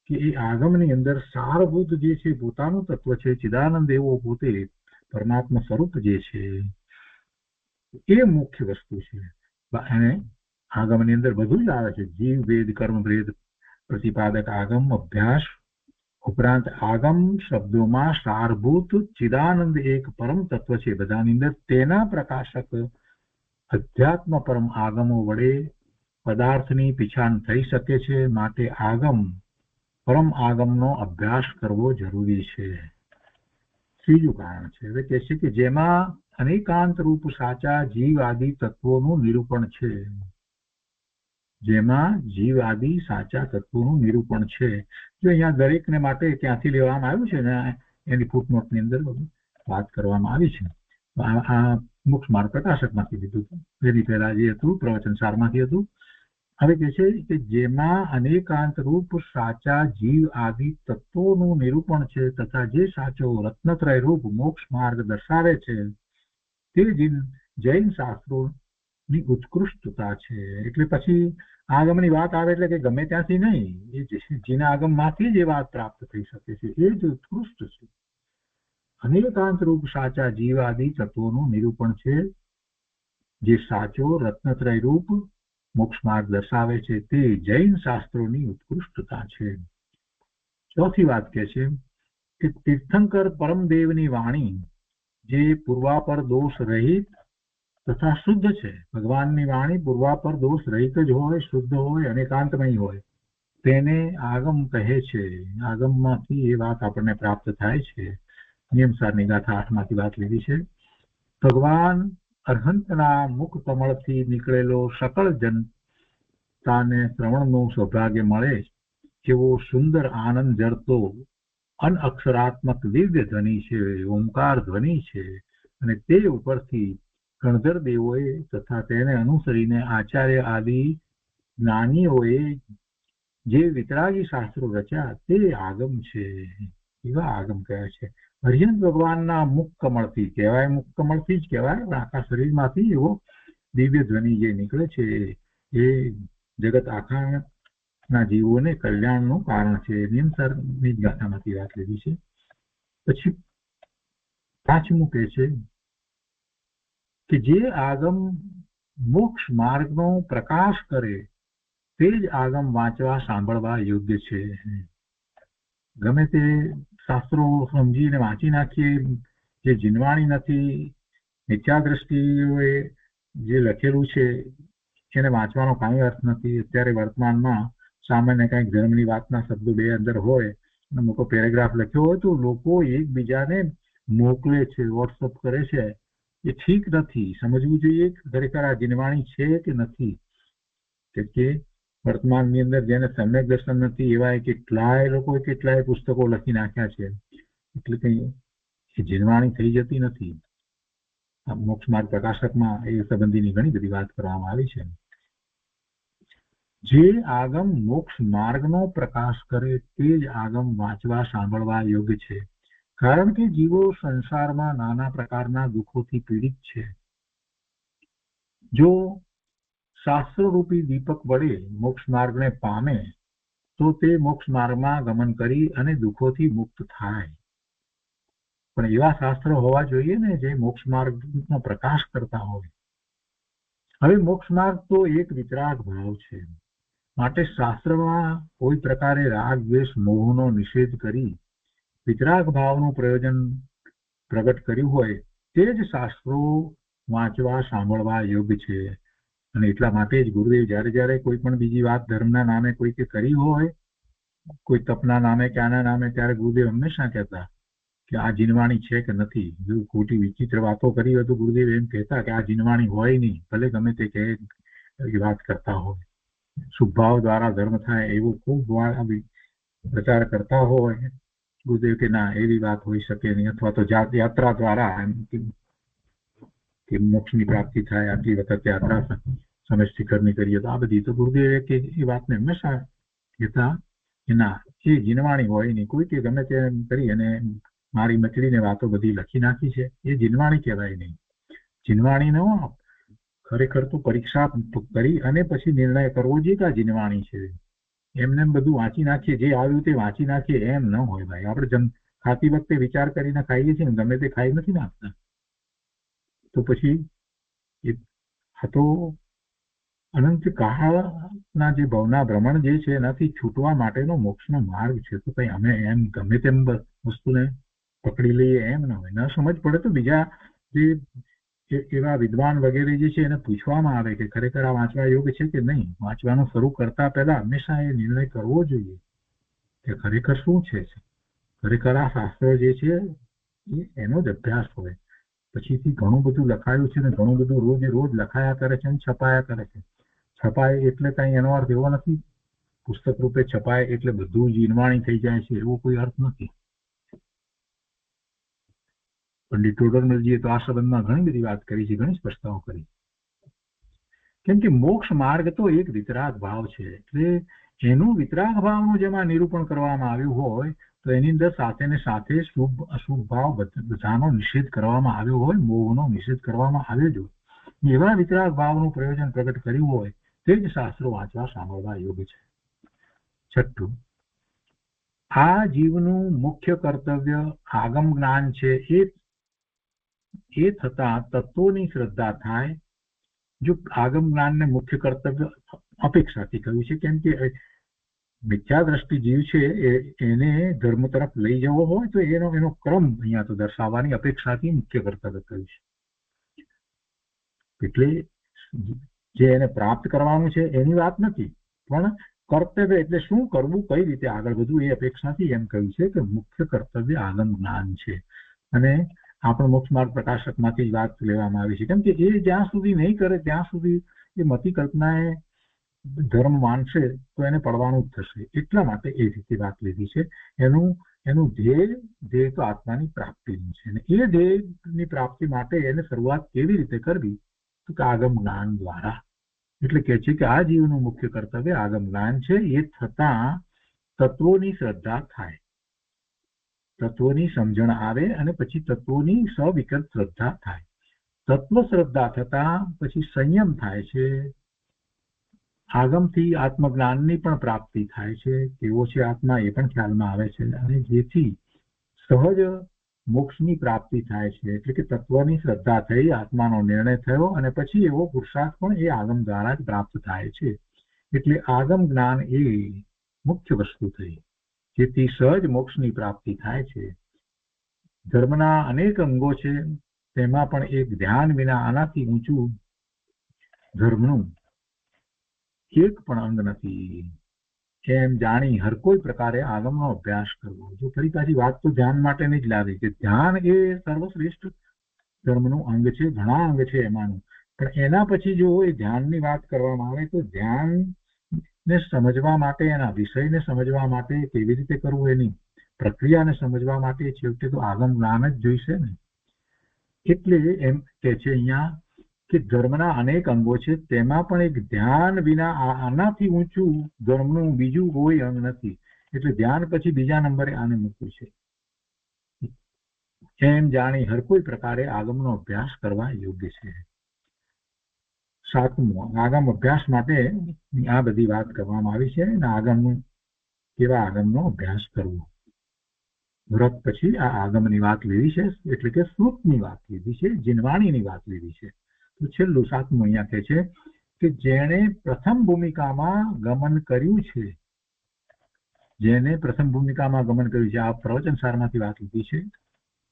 કે એ આગમની અંદર સારભૂત જે છે પોતાનું તત્વ છે, ચિદાનંદ એવો પોતે પરમાત્મા સ્વરૂપ જે છે એ મુખ્ય વસ્તુ છે. અને આગમની અંદર બધું જ આવે છે. જીવ ભેદ, કર્મ ભેદ પ્રતિપાદક આગમ અભ્યાસ ઉપરાંત આગમ શબ્દોમાં સારભૂત ચિદાનંદ એક પરમ તત્વ છે બધાની અંદર. તેના પ્રકાશક અધ્યાત્મ પરમ આગમો વડે પદાર્થની પીછાણ થઈ શકે છે. માટે આગમ પરમ આગમનો અભ્યાસ કરવો જરૂરી છે. ત્રીજું કારણ છે. હવે કહે છે કે જેમાં અનેકાંત રૂપ સાચા જીવ આદિ તત્વોનું નિરૂપણ છે. જેમાં જીવ આદિ સાચા તત્વોનું નિરૂપણ છે. જો અહીંયા દરેકને માટે ક્યાંથી લેવામાં આવ્યું છે ને એની ફૂટનોટની અંદર વાત કરવામાં આવી છે. આ મોક્ષ માર્ગ પ્રકાશકમાંથી લીધું હતું. એની પહેલા જે હતું પ્રવચન સારમાંથી હતું. હવે કહે છે કે જેમાં અનેકાંત રૂપ સાચા જીવ આદિ તત્વોનું નિરૂપણ છે તથા જે સાચો રત્નત્રય રૂપ મોક્ષ માર્ગ દર્શાવે છે તે જૈન શાસ્ત્રોની ઉત્કૃષ્ટતા છે. એટલે પછી આગમની વાત આવે એટલે કે ગમે ત્યાંથી નહીં, એ જેના આગમમાંથી જ એ વાત પ્રાપ્ત થઈ શકે છે એ જ ઉત્કૃષ્ટ છે. અનેકાંત રૂપ સાચા જીવ આદિ તત્વોનું નિરૂપણ છે જે સાચો રત્નત્રય રૂપ મોક્ષ માર્ગ દર્શાવે છે તે જૈન શાસ્ત્રોની ઉત્કૃષ્ટતા છે. ચોથી વાત કહે છે કે તીર્થંકર પરમદેવની વાણી જે પૂર્વાપર દોષ રહિત તથા શુદ્ધ છે. ભગવાનની વાણી પૂર્વાપર દોષ રહિત જ હોય, શુદ્ધ હોય, અનેકાંતમય હોય, તેને આગમ કહે છે. આગમમાંથી એ વાત આપણને પ્રાપ્ત થાય છે. નિયમસારની ગાથા 8માંથી વાત લીધી છે. ભગવાન અરહંતના મુખ કમળથી નીકળેલો સકળ જનતાને શ્રવણનું સૌભાગ્ય મળે એવો સુંદર આનંદ જરતો અનઅક્ષરાત્મક દિવ્ય ધ્વનિ છે, ઓમકાર ધ્વનિ છે. અને તે ઉપરથી ગણધર દેવોએ તથા તેને અનુસરીને આચાર્ય આદિ જ્ઞાનીઓએ જે વિતરાગી શાસ્ત્રો રચ્યા તે આગમ છે. એવા આગમ કહે છે. હરિહંત ભગવાનના મુખ કમળથી કહેવાય, મુખ કમળથી જ કહેવાય, આખા શરીરમાંથી એવો દિવ્ય ધ્વનિ જે નીકળે છે એ જગત આખાના જીવોને કલ્યાણનું કારણ છે. નિયમસરની ગાથામાંથી વાત લીધી છે. પછી પાંચમું કહે છે કે જે આગમ મોક્ષ માર્ગનો પ્રકાશ કરે તે જ આગમ વાંચવા સાંભળવા યોગ્ય છે. ગમે તે શાસ્ત્રો સમજીને વાંચી નાખીએ, જે જીનવાણી નથી, મિથ્યા દ્રષ્ટિએ જે લખેલું છે એને વાંચવાનો કાંઈ અર્થ નથી. અત્યારે વર્તમાનમાં સામાન્ય કંઈક ધર્મની વાતના શબ્દો બે અંદર હોય અને મોટો પેરેગ્રાફ લખ્યો હોય તો લોકો એકબીજાને મોકલે છે, વોટ્સઅપ કરે છે. એ ઠીક નથી. સમજવું જોઈએ ખરેખર આ જીનવાણી છે કે નથી. કે વર્તમાનની અંદર જેને સમ્યક દર્શન નથી એવા કેટલાય લોકો કેટલાય પુસ્તકો લખી નાખ્યા છે. એટલે કઈ જીનવાણી થઈ જતી નથી. મોક્ષ માર્ગ પ્રકાશકમાં એ સંબંધીની ઘણી બધી વાત કરવામાં આવી છે. જે આગમ મોક્ષ માર્ગનો પ્રકાશ કરે તે જ આગમ વાંચવા સાંભળવા યોગ્ય છે. કારણ કે જીવો સંસારમાં નાના પ્રકારના દુઃખોથી પીડિત છે. જો શાસ્ત્રરૂપી દીપક વડે મોક્ષ માર્ગને પામે તો તે મોક્ષ માર્ગમાં ગમન કરી અને દુઃખોથી મુક્ત થાય. પણ એવા શાસ્ત્રો હોવા જોઈએ ને જે મોક્ષ માર્ગનો પ્રકાશ કરતા હોય. હવે મોક્ષ માર્ગ તો એક વિતરાગ ભાવ છે. માટે શાસ્ત્રમાં કોઈ પ્રકારે રાગ દ્વેષ મોહનો નિષેધ કરી વિતરાગ ભાવનું પ્રયોજન પ્રગટ કર્યું હોય તે જ શાસ્ત્રો વાંચવા સાંભળવા યોગ્ય છે. અને એટલા માટે જ ગુરુદેવ જ્યારે કોઈ પણ બીજી વાત ધર્મના નામે કોઈ કરી હોય, કોઈ તપના નામે કે આના નામે, ત્યારે ગુરુદેવ હંમેશા કહેતા કે આ જીનવાણી છે કે નથી. જો ખોટી વિચિત્ર વાતો કરી હોય તો ગુરુદેવ એમ કહેતા કે આ જીનવાણી હોય નહીં, ભલે ગમે તે કહે વાત કરતા હોય. શુભાવ દ્વારા ધર્મ થાય એવો ખૂબ પ્રચાર કરતા હોય ગુરુદેવ કે ના એવી વાત હોઈ શકે નહીં. અથવા તો યાત્રા દ્વારા કે મોક્ષની પ્રાપ્તિ થાય, આટલી વખત યાત્રા સમય શિખરની કરીએ તો આ બધી તો ગુરુદેવ કે એ વાતને હંમેશા કહેતા કે ના એ જીનવાણી હોય નહીં. કોઈ કે ગમે તે કરી અને મારી મચડીને વાતો બધી લખી નાખી છે એ જીનવાણી કહેવાય નહીં. જીનવાણીનો ખરેખર તો પરીક્ષા કરી અને પછી નિર્ણય કરવો જોઈએ કે આ જીનવાણી છે. એમને બધું વાંચી નાખીએ, જે આવ્યું તે વાંચી નાખીએ એમ ન હોય ભાઈ. આપણે ખાતી વખતે વિચાર કરીને ખાઈએ છીએ ને, ગમે તે ખાઈ નથી નાખતા. તો પછી આ તો અનંત કાળના જે ભવના ભ્રમણ જે છે એનાથી છૂટવા માટેનો મોક્ષનો માર્ગ છે. તો કઈ અમે એમ ગમે તેમ વસ્તુને પકડી લઈએ એમ ન હોય. ન સમજ પડે તો બીજા જે એવા વિદ્વાન વગેરે જે છે એને પૂછવામાં આવે કે ખરેખર આ વાંચવા યોગ્ય છે કે નહીં. વાંચવાનું શરૂ કરતા પહેલા હંમેશા એ નિર્ણય કરવો જોઈએ કે ખરેખર શું છે. ખરેખર આ શાસ્ત્રો જે છે એનો જ અભ્યાસ હોય. પછીથી ઘણું બધું લખાયું છે ને ઘણું બધું રોજ રોજ લખાયા કરે છે અને છપાયા કરે છે. છપાય એટલે કઈ એનો અર્થ એવો નથી પુસ્તક રૂપે છપાય એટલે બધું જ ઈનવાણી થઈ જાય છે, એવો કોઈ અર્થ નથી. પંડિત ટોડરમલજીએ તો આ સંબંધમાં ઘણી બધી વાત કરી છે, ઘણી સ્પષ્ટતાઓ કરી. કેમ કે મોક્ષ માર્ગ તો એક વિતરાગ ભાવ છે, એટલે એનું વિતરાગ ભાવનું જેમાં નિરૂપણ કરવામાં આવ્યું હોય તો એની અંદર સાથે ને સાથે શુભ અશુભ ભાવ બધાનો નિષેધ કરવામાં આવ્યો હોય, મોહનો નિષેધ કરવામાં આવ્યો જ હોય. એવા વિતરાગ ભાવનું પ્રયોજન પ્રગટ કર્યું હોય તે જ શાસ્ત્રો વાંચવા સાંભળવા યોગ્ય છે. છઠ્ઠું, આ જીવનું મુખ્ય કર્તવ્ય આગમ જ્ઞાન છે. એ થતા તત્વોની શ્રદ્ધા થાય. જો આગમ જ્ઞાનને મુખ્ય કર્તવ્ય અપેક્ષાથી કહ્યું છે, કેમ કે મિથ્યા દ્રષ્ટિ જીવ છે એને ધર્મ તરફ લઈ જવો હોય તો એનો ક્રમ અહીંયા તો દર્શાવવાની અપેક્ષાથી મુખ્ય કર્તવ્ય કહ્યું છે. એટલે જે એને પ્રાપ્ત કરવાનું છે એની વાત નથી, પણ કર્તવ્ય એટલે શું કરવું, કઈ રીતે આગળ વધવું એ અપેક્ષાથી એમ કહ્યું છે કે મુખ્ય કર્તવ્ય આગમ જ્ઞાન છે. અને આપણો મોક્ષ માર્ગ પ્રકાશકમાંથી જ વાત લેવામાં આવી છે, કેમ કે એ જ્યાં સુધી નહીં કરે ત્યાં સુધી એ મતિ કલ્પના એ ધર્મ માનશે તો એને પડવાનું જ થશે. એટલા માટે એ રીતે વાત લીધી છે. એનું ધ્યેય તો આત્માની પ્રાપ્તિનું છે, અને એ ધ્યેયની પ્રાપ્તિ માટે એને શરૂઆત કેવી રીતે કરવી તો કે આગમ જ્ઞાન દ્વારા. એટલે કે છે કે આ જીવનું મુખ્ય કર્તવ્ય આગમ જ્ઞાન છે. એ થતાં તત્વોની શ્રદ્ધા થાય, તત્વોની સમજણ આવે અને પછી તત્વોની સવિકલ્પ શ્રદ્ધા થાય. તત્વ શ્રદ્ધા થતા પછી સંયમ થાય છે, આગમથી આત્મજ્ઞાનની પણ પ્રાપ્તિ થાય છે, કેવો છે આત્મા એ પણ ખ્યાલમાં આવે છે, અને જેથી સહજ મોક્ષની પ્રાપ્તિ થાય છે. એટલે કે તત્વની શ્રદ્ધા થઈ, આત્માનો નિર્ણય થયો અને પછી એવો પુરુષાર્થ પણ એ આગમ દ્વારા જ પ્રાપ્ત થાય છે. એટલે આગમ જ્ઞાન એ મુખ્ય વસ્તુ થઈ, જેથી સહજ મોક્ષની પ્રાપ્તિ થાય છે. ધર્મના અનેક અંગો છે, તેમાં પણ એક ધ્યાન વિના આનાથી ઊંચું ધર્મનું એક પણ અંગ નથી. એમ જાણી હર કોઈ પ્રકારે આગમનો અભ્યાસ કરવો. જો ફરી પાછી વાત તો ધ્યાન માટેની જ લાવી કે ધ્યાન એ સર્વશ્રેષ્ઠ ધર્મનું અંગ છે, ઘણા અંગ છે એમાંનું, પણ એના પછી જો એ ધ્યાનની વાત કરવામાં આવે તો ધ્યાનને સમજવા માટે, એના વિષયને સમજવા માટે, કેવી રીતે કરવું એની પ્રક્રિયાને સમજવા માટે છેવટે તો આગમ જ્ઞાન જ જોઈશે ને. એટલે એમ કે છે અહીંયા કે ધર્મના અનેક અંગો છે, તેમાં પણ એક ધ્યાન વિના આનાથી ઊંચું ધર્મનું બીજું કોઈ અંગ નથી. એટલે ધ્યાન પછી બીજા નંબરે આને મૂક્યું છે. એમ જાણી હર કોઈ પ્રકારે આગમનો અભ્યાસ કરવા યોગ્ય છે. સાતમું, આગમ અભ્યાસ માટે આ બધી વાત કરવામાં આવી છે, અને કેવા આગમનો અભ્યાસ કરવો. વ્રત પછી આ આગમની વાત લીધી છે, એટલે કે શ્રુતની વાત લીધી છે, જીનવાણીની વાત લીધી છે. તો છેલ્લું સાતમું અહીંયા કહે છે કે જેણે પ્રથમ ભૂમિકામાં ગમન કર્યું છે, જેને પ્રથમ ભૂમિકામાં ગમન કર્યું છે, આ પ્રવચન સારમાંથી વાત લીધી છે.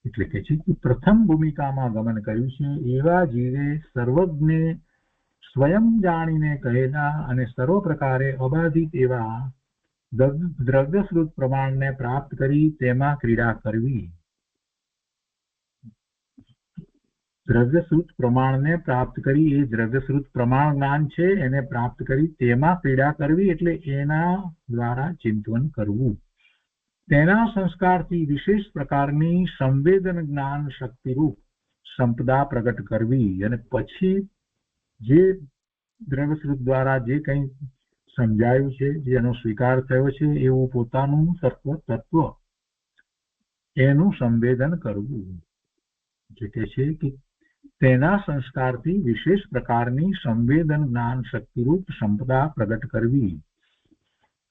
એટલે કે છે કે પ્રથમ ભૂમિકામાં ગમન કર્યું છે એવા જીવે સર્વજ્ઞે સ્વયં જાણીને કહેલા અને સર્વ પ્રકારે અબાધિત એવા દ્રવ્યશ્રુત પ્રમાણને પ્રાપ્ત કરી તેમાં ક્રીડા કરવી. દ્રવ્યશ્રુત પ્રમાણને પ્રાપ્ત કરી, એ દ્રવ્યશ્રુત પ્રમાણ જ્ઞાન છે એને પ્રાપ્ત કરી તેમાં ક્રીડા કરવી, એટલે એના દ્વારા ચિંતન કરવું. તેના સંસ્કારથી વિશેષ પ્રકારની સંવેદન જ્ઞાન શક્તિરૂપ સંપદા પ્રગટ કરવી, અને પછી જે દ્રવ્યશ્રુત દ્વારા જે કંઈ સમજાયું છે, જેનો સ્વીકાર થયો છે એવું પોતાનું તત્વ એનું સંવેદન કરવું. જે કહે છે કે તેના સંસ્કારથી વિશેષ પ્રકારની સંવેદન જ્ઞાન શક્તિરૂપ સંપદા પ્રગટ કરવી.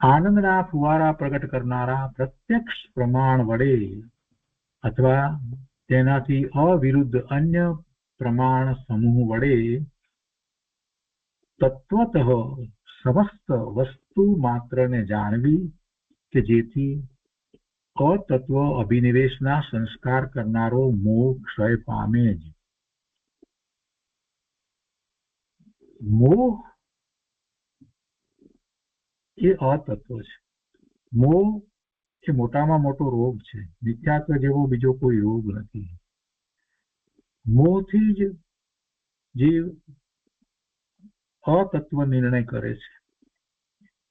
આનંદના ફુવારા પ્રગટ કરનારા પ્રત્યક્ષ પ્રમાણ વડે અથવા તેનાથી અવિરુદ્ધ અન્ય પ્રમાણ સમૂહ વડે તત્વતઃ સમસ્ત વસ્તુ માત્રને જાણવી, કે જેથી અતત્વ અભિનિવેશના સંસ્કાર કરનારો મોહ ક્ષય પામે જ. મોહ એ અતત્વ છે. મોહ એ મોટામાં મોટો રોગ છે. મિથ્યાત્વ જેવો બીજો કોઈ રોગ નથી. મોહથી જ જીવ અતત્વ નિર્ણય કરે છે.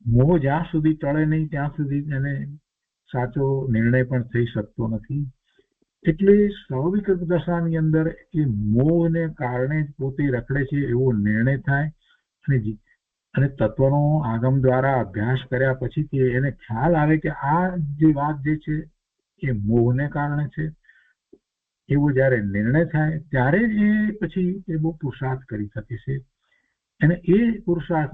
મોહ જ્યાં સુધી ટળે નહીં ત્યાં સુધી એને સાચો નિર્ણય પણ થઈ શકતો નથી. એટલે સ્વાભાવિક દશાની અંદર એ મોહને કારણે પોતે રખડે છે એવો નિર્ણય થાય અને તત્વનો આગમ દ્વારા અભ્યાસ કર્યા પછી એને ખ્યાલ આવે કે આ જે વાત જે છે એ મોહને કારણે છે, એવો જયારે નિર્ણય થાય ત્યારે એ પછી એ બહુ પુરુષાર્થ કરી શકે છે. અને એ પુરુષાર્થ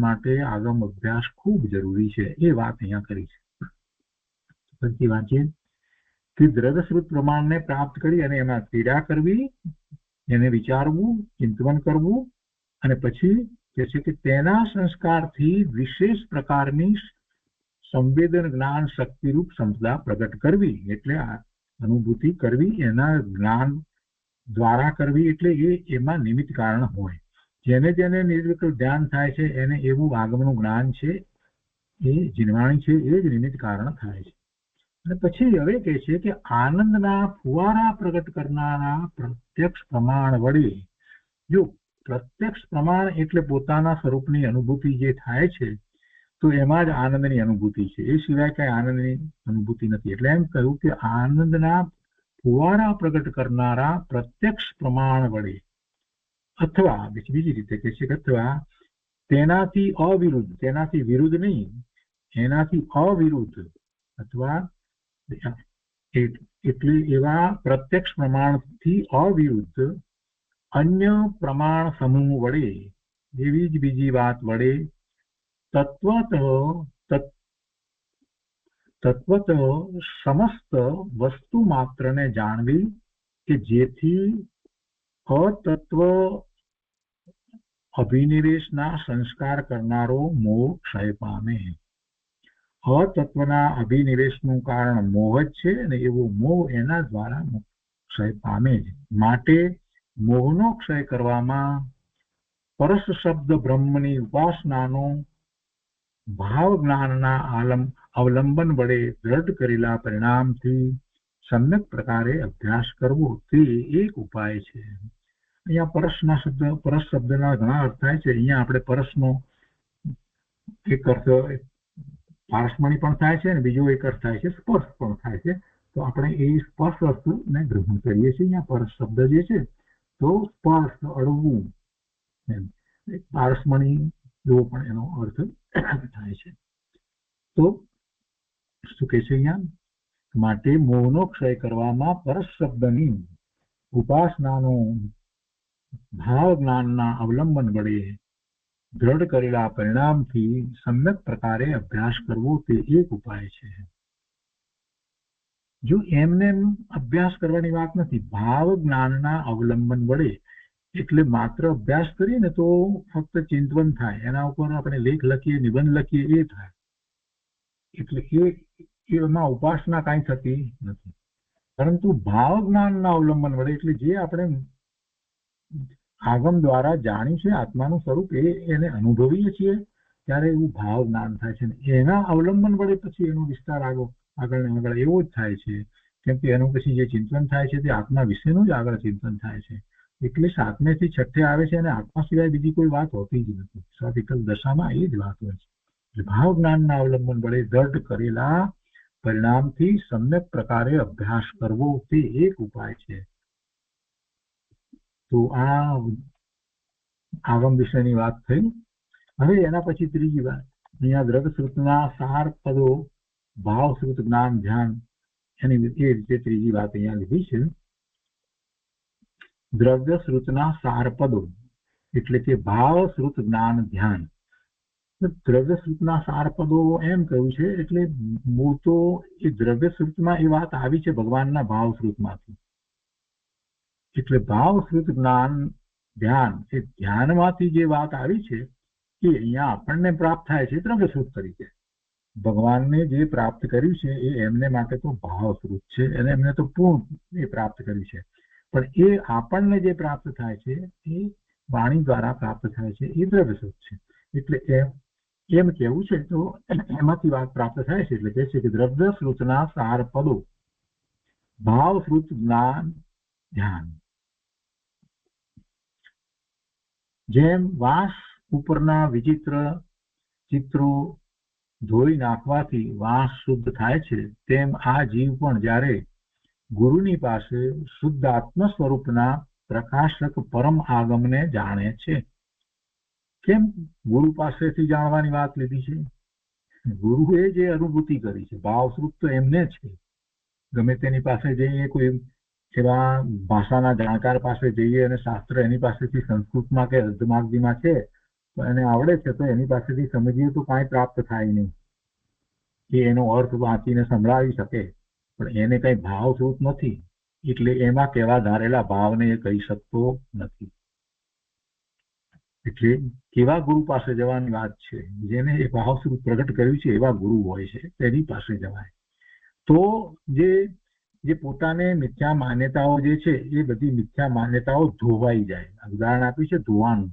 માટે આગમ અભ્યાસ ખૂબ જરૂરી છે. એ વાત અહીંયા કરી છે. પછી વાંચીએ કે દ્રવ્યશ્રુત પ્રમાણને પ્રાપ્ત કરી અને એમાં ક્રીડા કરવી, એને વિચારવું, ચિંતન કરવું, અને પછી કે છે કે તેના સંસ્કારથી વિશેષ પ્રકારની સંવેદન જ્ઞાન શક્તિરૂપ ક્ષમતા પ્રગટ કરવી, એટલે અનુભૂતિ કરવી, એના જ્ઞાન દ્વારા કરવી, એટલે એમાં નિમિત્ત કારણ હોય. જેને જેને નિર્વિકલ્પ ધ્યાન થાય છે એને એવું આગમનું જ્ઞાન છે, એ જીનવાણી છે, એ જ નિમિત્ત કારણ થાય છે. અને પછી હવે કહે છે કે આનંદના ફુવારા પ્રગટ કરનારા પ્રત્યક્ષ પ્રમાણ વડે, જો પ્રત્યક્ષ પ્રમાણ એટલે પોતાના સ્વરૂપની અનુભૂતિ જે થાય છે તો એમાં જ આનંદની અનુભૂતિ છે, એ સિવાય કઈ આનંદની અનુભૂતિ નથી. એટલે એમ કહ્યું કે આનંદના ફુવારા પ્રગટ કરનારા પ્રત્યક્ષ પ્રમાણ વડે, અથવા બીજી રીતે કહે છે કે અથવા તેનાથી અવિરુદ્ધ, તેનાથી વિરુદ્ધ નહીં, એનાથી અવિરુદ્ધ, અથવા એટલે એવા પ્રત્યક્ષ પ્રમાણથી અવિરુદ્ધ અન્ય પ્રમાણ સમૂહ વડે, એવી જ બીજી વાત વડે તત્વત સમસ્ત વસ્તુ માત્રને જાણવી, કે જેથી અતત્વ અભિનિવેશના સંસ્કાર કરનારો મોહ ક્ષય પામે. અતત્વના અભિનિવેશનું કારણ મોહ જ છે, અને એવો મોહ એના દ્વારા ક્ષય પામે છે. માટે મોહનો ક્ષય કરવામાં પરસ શબ્દ બ્રહ્મની ઉપાસનાનો ભાવ જ્ઞાનના અવલંબન વડે દ્રઢ કરેલા પરિણામથી સમ્યક પ્રકારે અભ્યાસ કરવો તે એક ઉપાય છે. અહીંયા પરસ શબ્દના ઘણા અર્થ થાય છે. અહીંયા આપણે પરસનો એક અર્થ પારસમણી પણ થાય છે, અને બીજો એક અર્થ થાય છે સ્પર્શ પણ થાય છે. તો આપણે એ સ્પર્શ અર્થને ગ્રહણ કરીએ છીએ. અહીંયા પરસ શબ્દ જે છે તો સ્પર્શ, અડવું, પારસમણી એવો પણ એનો અર્થ થાય છે. તો શું કહે છે અહીંયા? માટે મોહનો ક્ષય કરવામાં પરસ શબ્દની ઉપાસનાનો ભાવ જ્ઞાનના અવલંબન વડે દ્રઢ કરેલા પરિણામથી સમ્યક પ્રકારે અભ્યાસ કરવો તે એક ઉપાય છે. જો એમને અભ્યાસ કરવાની વાત નથી, ભાવ જ્ઞાનના અવલંબન વડે, એટલે માત્ર અભ્યાસ કરીએ ને તો ફક્ત ચિંતન થાય, એના ઉપર આપણે લેખ લખીએ, નિબંધ લખીએ, એ થાય. એટલે એમાં ઉપાસના કાંઈ થતી નથી. પરંતુ ભાવ જ્ઞાનના અવલંબન વડે, એટલે જે આપણે આગમ દ્વારા જાણ્યું છે આત્માનું સ્વરૂપ, એને અનુભવીએ છીએ ત્યારે એવું ભાવ જ્ઞાન થાય છે. એના અવલંબન વડે પછી એનો વિસ્તાર આગળ એવો જ થાય છે, કેમ કે એનું પછી જે ચિંતન થાય છે તે આત્મા વિશેનું જ આગળ ચિંતન થાય છે. એટલે 7મે થી 6 આવે છે, અને આત્મા સિવાય બીજી કોઈ વાત હોતી જ નથી. સ્વાવિકલ્પ દશામાં એ જ વાત હોય છે. ભાવ જ્ઞાનના અવલંબન વડે દ્રઢ કરેલા પરિણામથી સમ્યક પ્રકારે અભ્યાસ કરવો તે એક ઉપાય છે. તો આ આગમ વિશેની વાત થઈ. હવે એના પછી ત્રીજી વાત, અહીંયા દ્રવ્યશ્રુતના સાર પદો, ભાવશ્રુત જ્ઞાન ધ્યાન, એની એ રીતે ત્રીજી વાત અહીંયા લીધી છે. દ્રવ્યશ્રુતના સાર પદો એટલે કે ભાવશ્રુત જ્ઞાન ધ્યાન. દ્રવ્યશ્રુતના સાર પદો એમ કહ્યું છે, એટલે મૂળ તો એ દ્રવ્યશ્રુતમાં એ વાત આવી છે ભગવાનના ભાવશ્રુતમાંથી. એટલે ભાવશ્રુત જ્ઞાન ધ્યાન, એ ધ્યાનમાંથી જે વાત આવી છે એ અહીંયા આપણને પ્રાપ્ત થાય છે દ્રવ્યશ્રુત તરીકે. ભગવાનને જે પ્રાપ્ત કર્યું છે એ એમને માટે તો ભાવશ્રુત છે, અને એમને તો પૂર્ણ એ પ્રાપ્ત કર્યું છે. પણ એ આપણને જે પ્રાપ્ત થાય છે એ વાણી દ્વારા પ્રાપ્ત થાય છે, એ દ્રવ્યશ્રુત છે. એટલે એમ કેવું છે. તો એમાંથી વાત પ્રાપ્ત થાય છે. એટલે કહે છે કે દ્રવ્ય શ્રુતના સાર પદો ભાવ શ્રુત જ્ઞાન ધ્યાન. જેમ વાંસ ઉપરના વિચિત્ર ચિત્રો ધોઈ નાખવાથી વાંસ શુદ્ધ થાય છે, તેમ આ જીવ પણ જ્યારે ગુરુની પાસે શુદ્ધ આત્મ સ્વરૂપના પ્રકાશક પરમ આગમને જાણે છે. કેમ ગુરુ પાસેથી જાણવાની વાત લીધી છે? ગુરુએ જે અનુભૂતિ કરી છે, ભાવશ્રુત તો એમને છે. ગમે તેની પાસે જઈએ, કોઈ એવા ભાષાના જાણકાર પાસે જઈએ અને શાસ્ત્ર એની પાસેથી સંસ્કૃતમાં કે અર્ધમાર્ગીમાં છે તો એને આવડે છે, તો એની પાસેથી સમજીએ તો કાંઈ પ્રાપ્ત થાય નહીં, કે એનો અર્થ વાંચીને સંભળાવી શકે, પણ એને કઈ ભાવશ્રુત નથી, એટલે એમાં કેવા ધારેલા ભાવને એ કહી શકતો નથી. એટલે કેવા ગુરુ પાસે જવાની વાત છે? જેને એ ભાવશ્રુત પ્રગટ કર્યું છે એવા ગુરુ હોય છે, તેની પાસે જવાય. તો જે પોતાને મિથ્યા માન્યતાઓ જે છે એ બધી મિથ્યા માન્યતાઓ ધોવાઈ જાય. ઉદાહરણ આપ્યું છે ધોવાનું.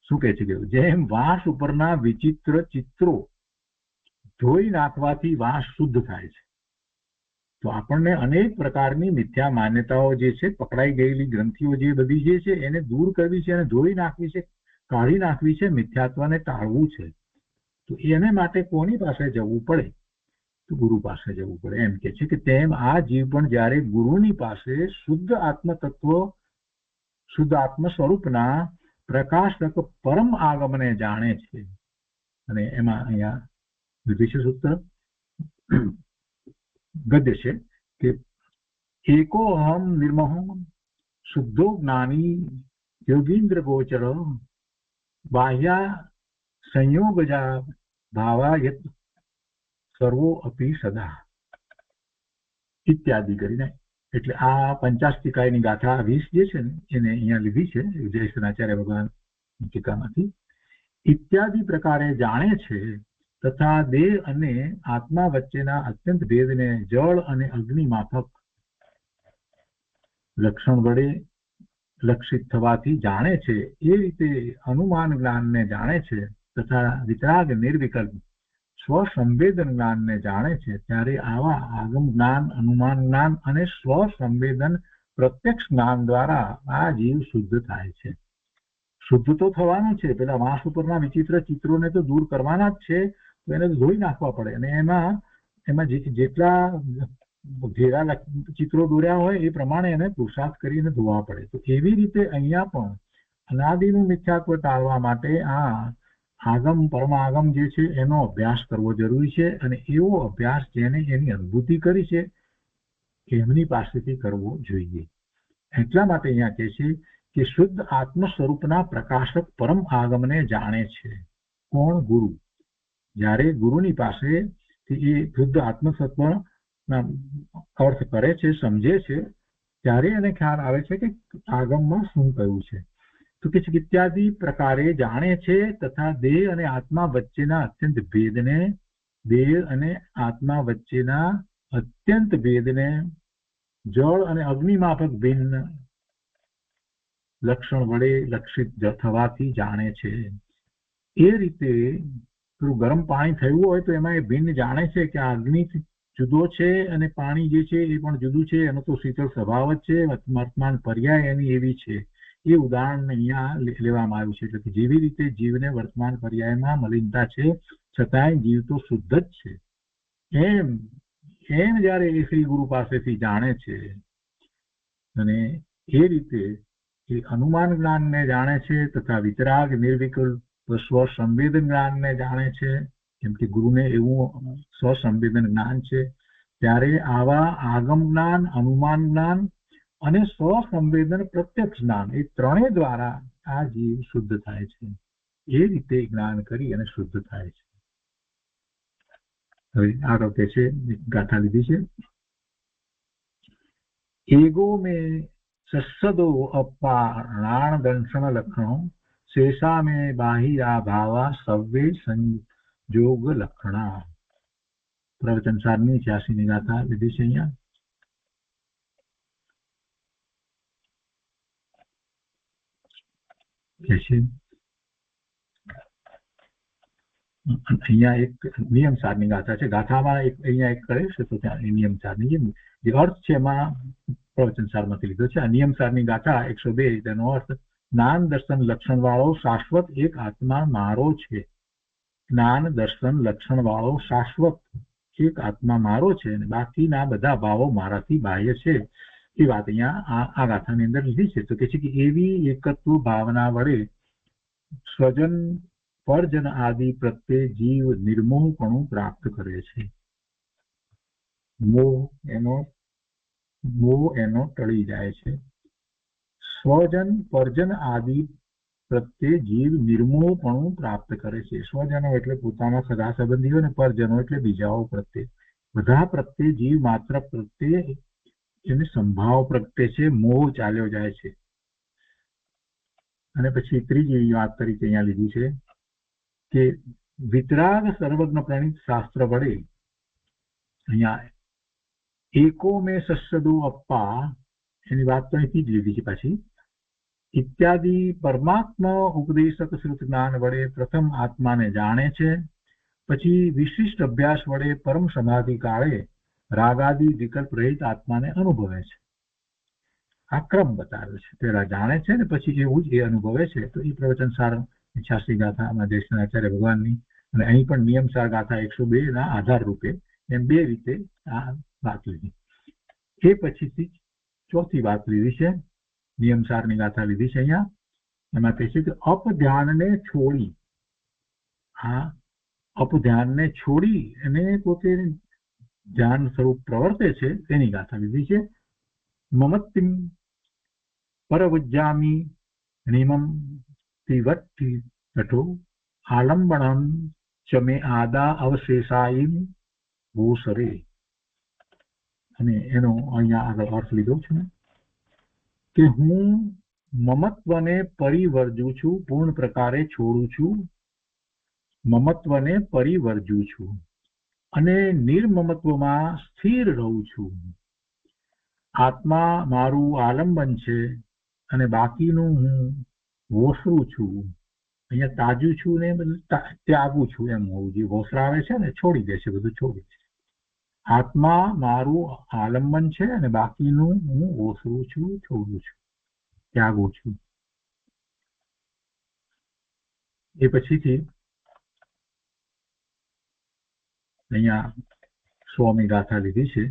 શું કહે છે કે જેમ વાંસ ઉપરના વિચિત્ર ચિત્રો ધોઈ નાખવાથી વાંસ શુદ્ધ થાય છે, તો આપણને અનેક પ્રકારની મિથ્યા માન્યતાઓ જે છે, પકડાઈ ગયેલી ગ્રંથિઓ જે બધી જે છે એને દૂર કરવી છે અને ધોઈ નાખવી છે, કાઢી નાખવી છે, મિથ્યાત્વને ટાળવું છે. તો એને માટે કોની પાસે જવું પડે? તો ગુરુ પાસે જવું પડે. એમ કે છે કે તેમ આ જીવ પણ જ્યારે ગુરુની પાસે શુદ્ધ આત્મ તત્વ, શુદ્ધ આત્મ સ્વરૂપના પ્રકાશક પરમ આગમને જાણે છે. અને એમાં અહીંયા વિશેષ સૂત્ર ગદ્ય છે કે એકો અહમ નિર્મોહ શુદ્ધો જ્ઞાની યોગીન્દ્ર ગોચર બાહ્યા સંયોગજા ભાવાયત સર્વો અપી સદા ઇત્યાદિ કરીને. એટલે આ પંચાસ્તિકાયની ગાથા 20 જે છે ને એને અહીંયા લીધી છે જયશ્વરાચાર્ય ભગવાન ટીકામાંથી. ઇત્યાદિ પ્રકારે જાણે છે તથા દેહ અને આત્મા વચ્ચેના અત્યંત ભેદને જળ અને અગ્નિ માફક લક્ષણ વડે લક્ષિત થવાથી જાણે છે. એ રીતે અનુમાન જ્ઞાનને જાણે છે તથા વિતરાગ નિર્વિકલ્પ સ્વસંવેદન જ્ઞાનને જાણે છે. ત્યારે આવા આગમ જ્ઞાન, અનુમાન જ્ઞાન અને સ્વસંવેદન પ્રત્યક્ષ જ્ઞાન દ્વારા આ જીવ શુદ્ધ થાય છે. શુદ્ધ તો થવાનું છે, પેલા વાંસ ઉપરના વિચિત્ર ચિત્રોને તો દૂર કરવાના જ છે, તો એને ધોઈ નાખવા પડે. અને એમાં જેટલા ઘેરા ચિત્રો દોર્યા હોય એ પ્રમાણે એને પુરુષાર્થ કરીને ધોવા પડે. તો એવી રીતે અહીંયા પણ અનાદિનું મિથ્યાત્વ ટાળવા માટે આ આગમ પરમાગમ જે છે એનો અભ્યાસ કરવો જરૂરી છે. અને એવો અભ્યાસ જેને એની અનુભૂતિ કરી છે એમની પાસેથી કરવો જોઈએ. એટલા માટે અહીંયા કહે છે કે શુદ્ધ આત્મ સ્વરૂપના પ્રકાશક પરમ આગમને જાણે છે. કોણ? ગુરુ. જ્યારે ગુરુની પાસે એ શુદ્ધ આત્મ સત્વના અર્થ કરે છે, સમજે છે, ત્યારે એને ખ્યાલ આવે છે કે આગમમાં શું કહ્યું છે. તો કે ઇત્યાદિ પ્રકારે જાણે છે તથા દેહ અને આત્મા વચ્ચેના અત્યંત ભેદને, દેહ અને આત્મા વચ્ચેના અત્યંત ભેદને જળ અને અગ્નિ માફક ભિન્ન લક્ષણ વડે લક્ષિત થવાથી જાણે છે. એ રીતે ગરમ પાણી થયું હોય તો એમાં એ ભિન્ન જાણે છે કે આ અગ્નિ જુદો છે અને પાણી જે છે એ પણ જુદું છે. એનો તો શીતળ સ્વભાવ જ છે, વર્તમાન પર્યાય એની એવી છે. એ ઉદાહરણ અહીંયા લેવામાં આવ્યું છે. એટલે કે જેવી રીતે જીવને વર્તમાન પર્યાયમાં મલિનતા છે છતાંય જીવ તો શુદ્ધ જ છે, એમ જયારે એ શ્રી ગુરુ પાસેથી જાણે છે અને એ રીતે એ અનુમાન જ્ઞાનને જાણે છે તથા વિતરાગ નિર્વિકલ્પ સ્વસંવેદન જ્ઞાનને જાણે છે, કેમ કે ગુરુને એવું સ્વસંવેદન જ્ઞાન છે. ત્યારે આવા આગમ જ્ઞાન, અનુમાન જ્ઞાન અને સ્વસંવેદન પ્રત્યક્ષ જ્ઞાન એ ત્રણેય દ્વારા આ જીવ શુદ્ધ થાય છે. એ રીતે જ્ઞાન કરી અને શુદ્ધ થાય છે. હવે આગળ કે છે, ગાથા લીધી છે. એગો મેં સસદો અપાણાણ દંશન લક્ષણો શેષા મેં બાહિરા ભાવા સવ્વે સંજોગ લક્ષણા. પ્રવચન સારની 86ની ગાથા લીધી છે અહીંયા. અહીંયા એક નિયમસારની ગાથા છે. ગાથામાં અહીંયા એક કરે છે, તો ત્યાં નિયમસારની જે અર્થ છે એમાં પ્રવચનસારમાંથી લીધો છે. આ નિયમસારની ગાથા 102, તેનો અર્થ જ્ઞાન દર્શન લક્ષણ વાળો શાશ્વત એક આત્મા મારો છે. જ્ઞાન દર્શન લક્ષણ વાળો શાશ્વત એક આત્મા મારો છે અને બાકીના બધા ભાવો મારાથી બાહ્ય છે. એ વાત અહીંયા આ ગાથાની અંદર લીધી છે. તો કે છે કે એવી એકત્વ ભાવના વડે સ્વજન પરજન આદિ પ્રત્યે જીવ નિર્મોહપણું પ્રાપ્ત કરે છે. મોહ એનો ટળી જાય છે. સ્વજન પરજન આદિ પ્રત્યે જીવ નિર્મોહપણું પ્રાપ્ત કરે છે. સ્વજનો એટલે પોતાના સગા સંબંધીઓ અને પરજનો એટલે બીજાઓ પ્રત્યે, બધા પ્રત્યે જીવ માત્ર પ્રત્યે એને સંભાવ પ્રત્યે છે મોહ ચાલ્યો જાય છે. અને પછી ત્રીજી વાત તરીકે અહીંયા લીધી છે કે વિતરાગ સર્વજ્ઞ પ્રણીત શાસ્ત્ર વડે અહીંયા એકો મેં સસ્યદો અપ્પા એની વાત તો અહીંથી જ લીધી છે પાછી. ઇત્યાદિ પરમાત્મા ઉપદેશક શ્રુત જ્ઞાન વડે પ્રથમ આત્માને જાણે છે, પછી વિશિષ્ટ અભ્યાસ વડે પરમ સમાધિ કાળે રાગાદિ વિકલ્પ રહિત આત્માને અનુભવે છે. આ ક્રમ બતાવે છે. પેલા જાણે છે ને પછી એવું જ એ અનુભવે છે. તો એ પ્રવચનસાર 86 ગાથામાં દેશનાચાર્ય ભગવાનની અને અહીં પણ નિયમસાર ગાથા 102 ના આધાર રૂપે એમ બે રીતે આ વાત લીધી. એ પછીથી ચોથી વાત લીધી છે, નિયમસારની ગાથા લીધી છે અહીંયા. એમાં કહે છે કે અપધ્યાનને છોડી, આ અપધ્યાનને છોડી અને પોતે ધ્યાન સ્વરૂપ પ્રવર્તે છે તેની ગાથા લીધી છે. મમત્તિમ પરવજ્જામી નિમમ તિવટ્ટી તટો આલંબણમ ચમે આદા અવશેષાઈમ ભૂસરે. અને એનો અહીંયા આગળ અર્થ લીધો છે કે હું મમત્વને પરિવર્જું છું, પૂર્ણ પ્રકારે છોડું છું. મમત્વને પરિવર્જું છું અને નિર્મમત્વમાં સ્થિર રહું છું. આત્મા મારું આલંબન છે અને બાકીનું હું વોસરું છું. અહીંયા તાજું છું ને ત્યાગું છું એમ હોવું જોઈએ. વોસરાવે છે ને છોડી દે છે, બધું છોડી દે છે. આત્મા મારું આલંબન છે અને બાકીનું હું ઓસરું છું, છોડું છું, ત્યાગું છું. એ પછીથી અહીંયા 100મી ગાથા લીધી છે.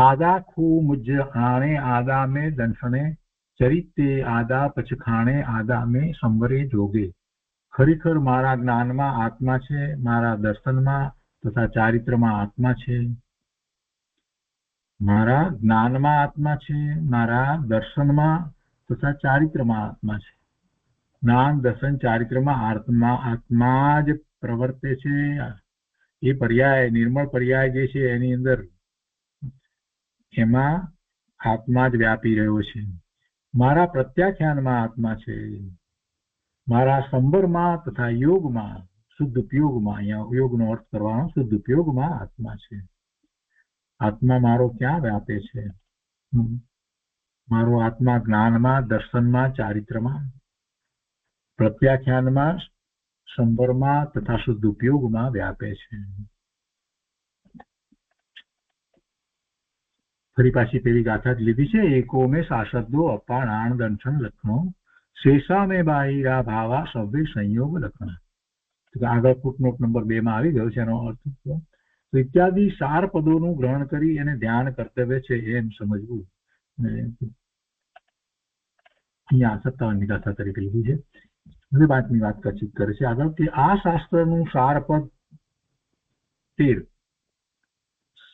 આદા ખુ મુજ આણે આદા મેં દંશને ચરિતે આદા પચખાણે આદા મેં સંવરે જોગે. ખરેખર મારા જ્ઞાનમાં આત્મા છે, મારા દર્શનમાં તથા ચારિત્રમાં આત્મા છે. મારા જ્ઞાનમાં આત્મા છે, મારા દર્શનમાં તથા ચારિત્રમાં આત્મા છે. જ્ઞાન દર્શન ચારિત્રમાં આત્મા જ પ્રવર્તે છે. એ પર્યાય નિર્મળ પર્યાય જે છે એની અંદર એમાં આત્મા જ વ્યાપી રહ્યો છે. મારા પ્રત્યાખ્યાનમાં આત્મા છે. મારા સંવરમાં તથા યોગમાં, શુદ્ધ ઉપયોગમાં, અહીંયા યોગનો અર્થ કરવાનો, શુદ્ધ ઉપયોગમાં આત્મા છે. આત્મા મારો ક્યાં વ્યાપે છે? મારો આત્મા જ્ઞાનમાં, દર્શનમાં, ચારિત્રમાં, પ્રત્યાખ્યાનમાં, સંવરમાં તથા શુદ્ધ ઉપયોગમાં વ્યાપે છે. ફરી પાછી પેલી ગાથા જ લીધી છે. એકો મેં શાસદો અપાણાણ દંશન લખણો શેષા મેં બાહિરા ભાવા સવ્ય સંયોગ લખણા. આગળ ફૂટનોટ નંબર 2 માં આવી ગયો છે. એનો અર્થ ઇત્યાદિ 4 પદોનું ગ્રહણ કરી અને ધ્યાન કર્તવ્ય છે એમ સમજવું. અહીંયા 57મી ગાથા તરીકે લીધી છે. હવે 5મી વાત કચિત કરે છે આગળ કે આ શાસ્ત્રનું સાર પદ 13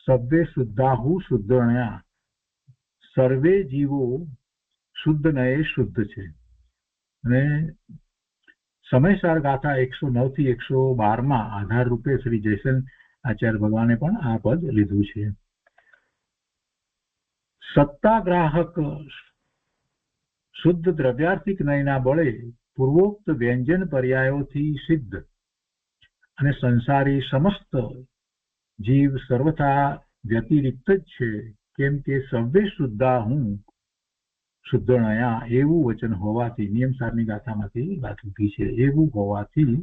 સવ્ય શુદ્ધાહુ શુદ્ધણ્યા સર્વે જીવો શુદ્ધ નયે શુદ્ધ છે. અને સમયસાર ગાથા 109 થી 112 માં આધાર રૂપે શ્રી જયસન આચાર્ય ભગવાને પણ આ પદ લીધું છે. સત્તાગ્રાહક શુદ્ધ દ્રવ્યાર્થિક નયના બળે પૂર્વોક્ત વ્યંજન પર્યાયોથી સિદ્ધ અને સંસારી સમસ્ત જીવ સર્વથા વ્યતિરિક્ત જ છે. કેમ કે સવ્ય શુદ્ધા હું શુદ્ધનયા એવું વચન હોવાથી નિયમસારની ગાથામાંથી વાત લીધી છે. એવું હોવાથી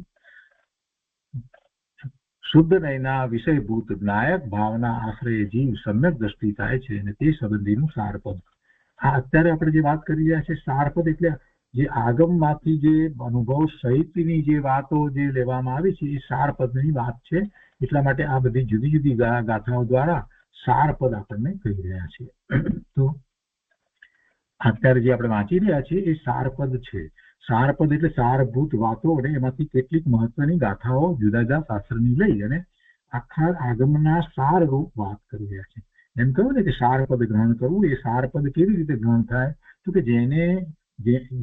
શુદ્ધ નયના વિષયભૂત નાયક ભાવના આશ્રય જીવ સમ્યક દ્રષ્ટિ થાય છે અને તે સંબંધીનું સારપદ. આ અત્યારે આપણે જે વાત કરી રહ્યા છે સારપદ એટલે જે આગમમાંથી જે અનુભવ સહિતની જે વાતો જે લેવામાં આવી છે એ સારપદની વાત છે. એટલા માટે આ બધી જુદી જુદી ગાથાઓ દ્વારા સારપદ આપણને કહી રહ્યા છે. તો અત્યારે જે આપણે વાંચી રહ્યા છીએ એ સારપદ છે. સારપદ એટલે સારભૂત વાતો અને એમાંથી કેટલીક મહત્વની ગાથાઓ જુદા જુદા શાસ્ત્રની લઈ અને આખા આગમના સાર રૂપ વાત કરી રહ્યા છે. એમ કહ્યું ને કે સારપદ ગ્રહણ કરવું, એ સારપદ કેવી રીતે ગ્રહણ થાય? તો કે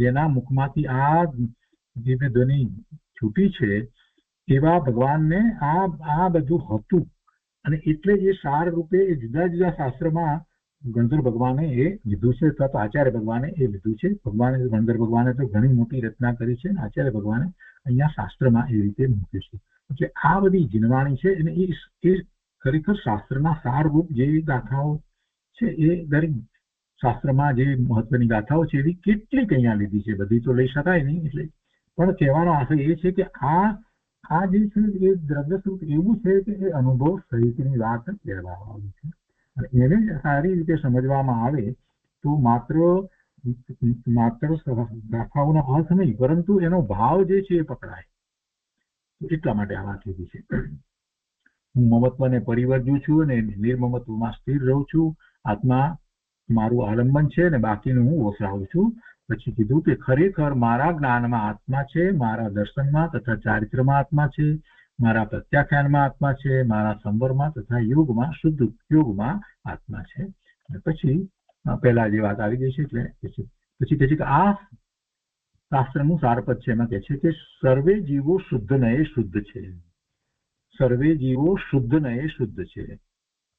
જેના મુખમાંથી આ જે ધ્વનિ છૂટી છે એવા ભગવાનને આ બધું હતું અને એટલે એ સાર રૂપે એ જુદા જુદા શાસ્ત્રમાં ગણધર ભગવાને એ લીધું છે અથવા તો આચાર્ય ભગવાને એ લીધું છે. ગણધર ભગવાને તો ઘણી મોટી રચના કરી છે અને આચાર્ય ભગવાને અહીંયા શાસ્ત્રમાં એ રીતે મૂક્યું છે. એટલે આ બધી જીનવાણી છે અને એ ખરેખર શાસ્ત્રના સારરૂપ જે ગાથાઓ છે એ દરેક શાસ્ત્રમાં જે મહત્વની ગાથાઓ છે એવી કેટલીક અહીંયા લીધી છે. બધી તો લઈ શકાય નહીં. એટલે પણ કહેવાનો આશય એ છે કે આ જે છે એ દ્રવ્ય સ્વરૂપ એવું છે કે એ અનુભવ સહિતની વાત કહેવામાં આવી છે. અને એને સારી રીતે સમજવામાં આવે તો માત્ર ગાથાઓનો અર્થ નહીં પરંતુ એનો ભાવ જે છે એ પકડાય. એટલા માટે આ વાત લીધી છે. હું મમત્વને પરિવર્જું છું અને નિર્મમત્વમાં સ્થિર રહું છું. આત્મા મારું આલંબન છે અને બાકીનું હું ઓસરાવું છું. પછી કીધું કે ખરેખર મારા જ્ઞાનમાં આત્મા છે, મારા દર્શનમાં તથા ચારિત્રમાં આત્મા છે, મારા પ્રત્યાખ્યાનમાં આત્મા છે, મારા સંવરમાં તથા યોગમાં શુદ્ધ યોગમાં આત્મા છે. પછી પહેલા જે વાત આવી ગઈ છે એટલે પછી કહે છે કે આ શાસ્ત્રનું સારપદ છે. એમાં કહે છે કે સર્વે જીવો શુદ્ધ નયે શુદ્ધ છે. સર્વે જીવો શુદ્ધ નયે શુદ્ધ છે.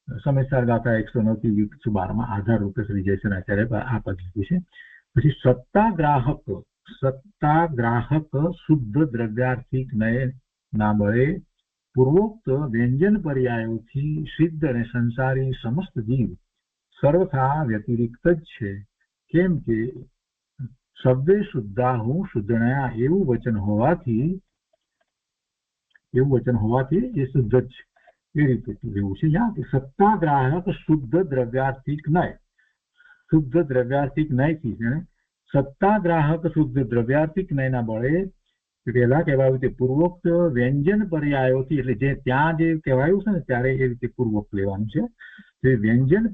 સમયસાર ગાથા 109 થી 112 આધાર રૂપે શ્રી જયસનાચાર્ય આ પદ લીધું છે. પછી સત્તાગ્રાહક શુદ્ધ દ્રવ્યાર્થિક નય ના બળે પૂર્વોક્ત વ્યંજન પર્યાયોથી સિદ્ધ અને સંસારી સમસ્ત જીવ સર્વથા વ્યતિરિક્ત જ છે. કેમ કે શબ્દે શુદ્ધા હું શુદ્ધનયા એવું વચન હોવાથી એ શુદ્ધ જ છે. એ રીતે લેવું છે. સત્તાગ્રાહક શુદ્ધ દ્રવ્યાર્થિક નય, શુદ્ધ દ્રવ્યાર્થિક નયથી સત્તાગ્રાહક શુદ્ધ દ્રવ્યાર્થિક નયના બળે પહેલા કહેવાયું તે પૂર્વોક્ત વ્યંજન પર્યાયોથી એટલે જે ત્યાં જે કહેવાયું છે ને ત્યારે એ રીતે પૂર્વોક્ત લેવાનું છે. તે વ્યંજન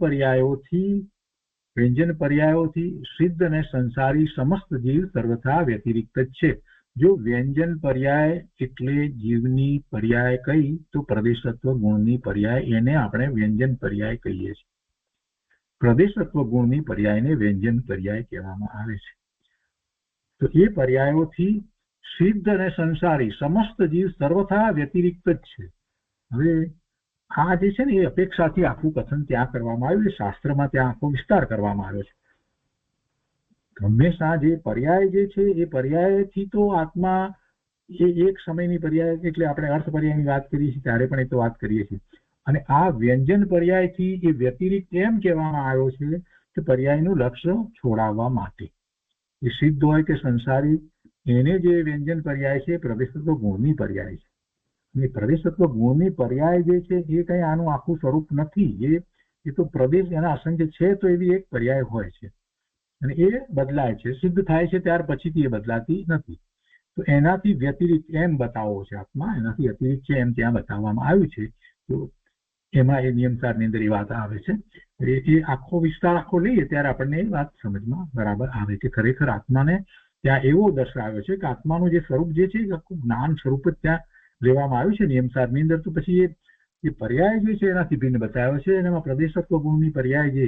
પર્યાયોથી સિદ્ધ અને સંસારી સમસ્ત જીવ સર્વથા વ્યતિરિક્ત જ છે. જો વ્યંજન પર્યાય એટલે જીવની પર્યાય કહી તો પ્રદેશત્વ ગુણની પર્યાય એને આપણે વ્યંજન પર્યાય કહીએ છીએ. પ્રદેશત્વ ગુણની પર્યાયને વ્યંજન પર્યાય કહેવામાં આવે છે. તો એ પર્યાયોથી સિદ્ધ અને સંસારી સમસ્ત જીવ સર્વથા વ્યતિરિક્ત જ છે. હવે આ જે છે ને એ અપેક્ષાથી આખું કથન ત્યાં કરવામાં આવ્યું છે. શાસ્ત્રમાં ત્યાં આખો વિસ્તાર કરવામાં આવ્યો છે. હંમેશા જે પર્યાય જે છે એ પર્યાયથી તો આત્મા એ એક સમયની પર્યાય એટલે આપણે અર્થ પર્યાયની વાત કરીએ છીએ ત્યારે પણ એ તો વાત કરીએ છીએ. અને આ વ્યંજન પર્યાયથી એ વ્યતિરિક્ત એમ કહેવામાં આવ્યો છે કે પર્યાયનું લક્ષ્ય છોડાવવા માટે. એ સિદ્ધ હોય કે સંસારી એને જે વ્યંજન પર્યાય છે પ્રદેશત્વ ગુણની પર્યાય છે. અને પ્રદેશત્વ ગુણની પર્યાય જે છે એ કઈ આનું આખું સ્વરૂપ નથી. એ તો પ્રદેશ એના અસંખ્ય છે તો એવી એક પર્યાય હોય છે અને એ બદલાય છે. સિદ્ધ થાય છે ત્યાર પછીથી એ બદલાતી નથી. તો એનાથી વ્યતિરિક્ત એમ બતાવવો છે આત્મા, એનાથી અતિરિક્ત છે એમ ત્યાં બતાવવામાં આવ્યું છે. તો એમાં એ નિયમસારની અંદર એ વાત આવે છે. એ આખો વિસ્તાર આખો લઈએ ત્યારે આપણને એ વાત સમજમાં બરાબર આવે કે ખરેખર આત્માને ત્યાં એવો દર્શાવ્યો છે કે આત્માનું જે સ્વરૂપ જે છે એ આખું જ્ઞાન સ્વરૂપ જ ત્યાં લેવામાં આવ્યું છે નિયમસારની અંદર. તો પછી એ પર્યાય જે છે એનાથી ભિન્ન બતાવ્યો છે. અને એમાં પ્રદેશત્વ ગુણની પર્યાય જે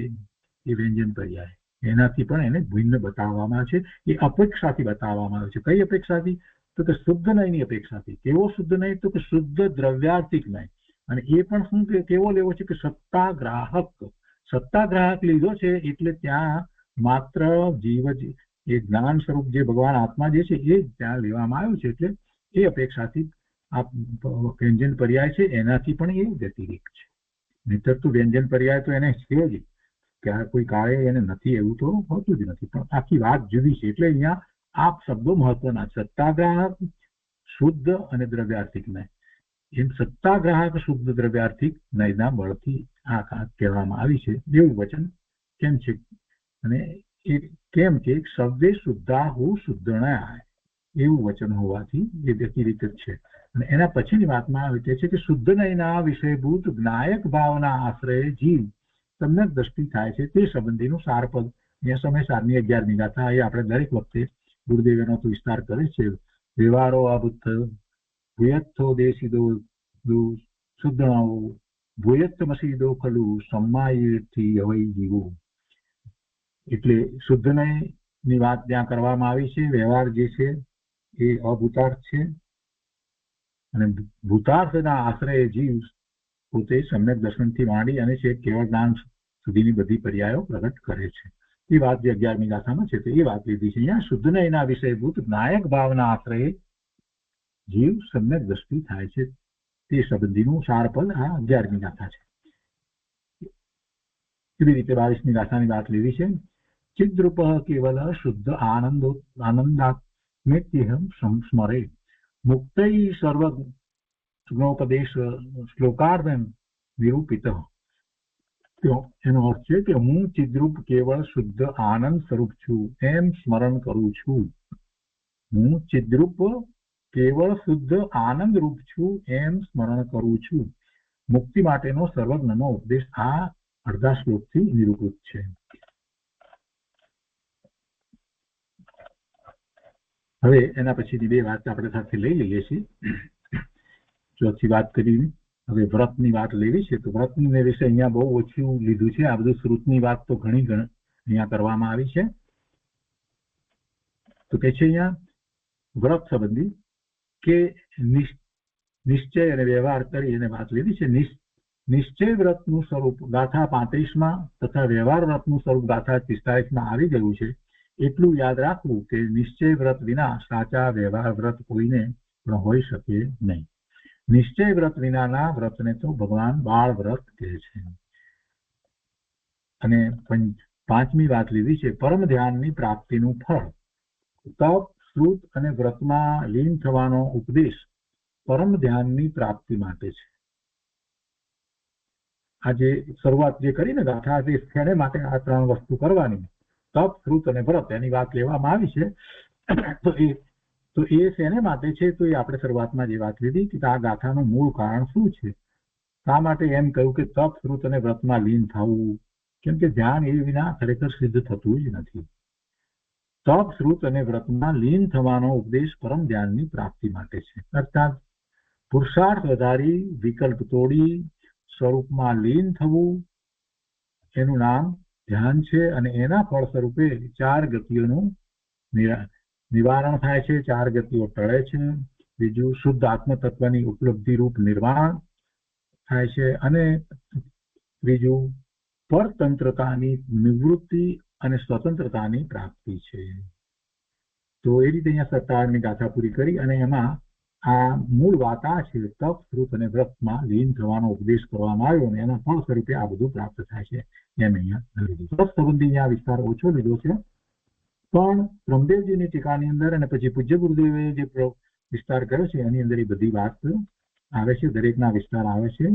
એ વ્યંજન પર્યાય એનાથી પણ એને ભિન્ન બતાવવામાં છે. એ અપેક્ષાથી બતાવવામાં આવે છે. કઈ અપેક્ષાથી? તો કે શુદ્ધ નયની અપેક્ષાથી. કેવો શુદ્ધ નય? તો કે શુદ્ધ દ્રવ્યાર્થિક નય. અને એ પણ શું કેવો લેવો છે કે સત્તાગ્રાહક લીધો છે એટલે ત્યાં માત્ર જીવ જ એ જ્ઞાન સ્વરૂપ જે ભગવાન આત્મા જે છે એ જ ત્યાં લેવામાં આવ્યું છે. એટલે એ અપેક્ષાથી આ વ્યંજન પર્યાય છે એનાથી પણ એ વ્યતિરિક્ત છે. નહીતર તો વ્યંજન પર્યાય તો એને છે જ. ક્યાં કોઈ કાળે એને નથી એવું તો હોતું જ નથી, પણ આખી વાત જુદી છે. એટલે અહીંયા આ શબ્દો મહત્વના. સત્તાગ્રાહક શુદ્ધ અને દ્રવ્યાર્થિક નહીં. એમ સત્તાગ્રાહક શુદ્ધ દ્રવ્યાર્થિક નયના બળથી આ કહેવામાં આવી છે. એવું વચન કેમ છે? અને એ કેમ કે શબ્દે શુદ્ધા હું શુદ્ધણાય એવું વચન હોવાથી એ વ્યક્તિ રીતે જ છે. અને એના પછીની વાતમાં આવે છે કે શુદ્ધ નયના વિષયભૂત જ્ઞાયક ભાવના આશ્રય જીવ સમ્યક દ્રષ્ટિ થાય છે તે સંબંધીનું સારપદ. અહીંયા સમય સારની 11મી ગાથા. એ આપણે દરેક વખતે ગુરુદેવ એનો તો વિસ્તાર કરે છે. વ્યવહારો આબુદ્ધ ભૂયત્થો દેશીદો શુદ્ધણાઓ ભૂયત્તમસીદો ખલુ સમાયથી અવય જીવો. એટલે શુદ્ધનયની વાત ત્યાં કરવામાં આવી છે. વ્યવહાર જે છે એ અભૂતાર્થ છે અને ભૂતાર્થના આશ્રય જીવ પોતે સમ્યક દર્શનથી માંડી અને છે કેવળ જ્ઞાન સુધીની બધી પર્યાયો પ્રગટ કરે છે. એ વાત જે 11મી ગાથામાં છે એ વાત લીધી છે. અહીંયા શુદ્ધનયના વિષયભૂત નાયક ભાવના આશ્રયે જીવ સમ્યક દ્રષ્ટિ થાય છે તે સંબંધીનું સારપદ આ 11મી ગાથા છે. એવી રીતે 22મી ગાથાની વાત લીધી છે. ચિદ્રૂપ કેવલ શુદ્ધ આનંદાત્મેત્યહમ સંસ્મરે મુક્તૈ સર્વજ્ઞોપદેશ શ્લોકાર્થમ નિરૂપિત. એનો અર્થ છે કે હું ચિદ્રૂપ કેવળ શુદ્ધ આનંદ સ્વરૂપ છું એમ સ્મરણ કરું છું. હું ચિદ્રૂપ કેવળ શુદ્ધ આનંદ રૂપ છું એમ સ્મરણ કરું છું. મુક્તિ માટેનો સર્વજ્ઞનો ઉપદેશ આ અડધા શ્લોકથી નિરૂપિત છે. હવે એના પછીની બે વાત આપણે સાથે લઈ લઈએ છીએ. ચોથી વાત કરી. હવે વ્રતની વાત લેવી છે તો વ્રતની વિશે અહીંયા બહુ ઓછું લીધું છે. આ બધું શ્રુતની વાત તો ઘણી અહીંયા કરવામાં આવી છે. તો કે છે અહીંયા વ્રત સંબંધી કે નિશ્ચય અને વ્યવહાર કરી અને વાત લીધી છે. નિશ્ચય વ્રતનું સ્વરૂપ ગાથા 35માં તથા વ્યવહાર વ્રતનું સ્વરૂપ ગાથા 45માં આવી ગયું છે. એટલું યાદ રાખવું કે નિશ્ચય વ્રત વિના સાચા વ્યવહાર વ્રત કોઈને પણ હોઈ શકે નહીં. નિશ્ચય વ્રત વિનાના વ્રતને તો ભગવાન બાળ વ્રત કહે છે. અને 5મી વાત લીધી છે પરમ ધ્યાનની પ્રાપ્તિનું ફળ. તપ શ્રુત અને વ્રતમાં લીન થવાનો ઉપદેશ પરમ ધ્યાનની પ્રાપ્તિ માટે છે. આજે શરૂઆત જે કરીને ગાથા તેને માટે આ 3 વસ્તુ કરવાની. તપ શ્રુત અને વ્રત એની વાત લેવામાં આવી છે. તો એ શેને માટે છે? તો એ આપણે શરૂઆતમાં જે વાત લીધી કે આ ગાથાનું મૂળ કારણ શું છે. શા માટે એમ કહ્યું કે તપ શ્રુત અને વ્રતમાં લીન થવું? કેમ કે ધ્યાન એ વિના ખરેખર સિદ્ધ થતું જ નથી. તપ શ્રુત અને વ્રતમાં લીન થવાનો ઉપદેશ પરમ ધ્યાનની પ્રાપ્તિ માટે છે. અર્થાત પુરુષાર્થ વધારી વિકલ્પ તોડી સ્વરૂપમાં લીન થવું એનું નામ ધ્યાન છે. અને એના ફળ સ્વરૂપે 4 ગતિઓનું નિવારણ થાય છે. 4 ગતિઓ ટળે છે. બીજું શુદ્ધ આત્મતત્વની ઉપલબ્ધિ રૂપ નિર્વાણ થાય છે. અને ત્રીજું પરતંત્રતાની નિવૃત્તિ અને સ્વતંત્રતાની પ્રાપ્તિ છે. તો એ રીતે અહીંયા 57મી ગાથા પૂરી કરી અને એમાં આ મૂળ વાત આ છે તપ શ્રુત અને વ્રતમાં લીન થવાનો ઉપદેશ કરવામાં આવ્યો અને એના ફળ સ્વરૂપે આ બધું પ્રાપ્ત થાય છે એમ અહીંયા લીધું. વ્રત સંબંધી અહીંયા વિસ્તાર ઓછો લીધો છે, પણ બ્રહ્મદેવજીની ટીકાની અંદર અને પછી પૂજ્ય ગુરુદેવે જે વિસ્તાર કર્યો છે એની અંદર એ બધી વાત આવે છે. દરેકના વિસ્તાર આવે છે.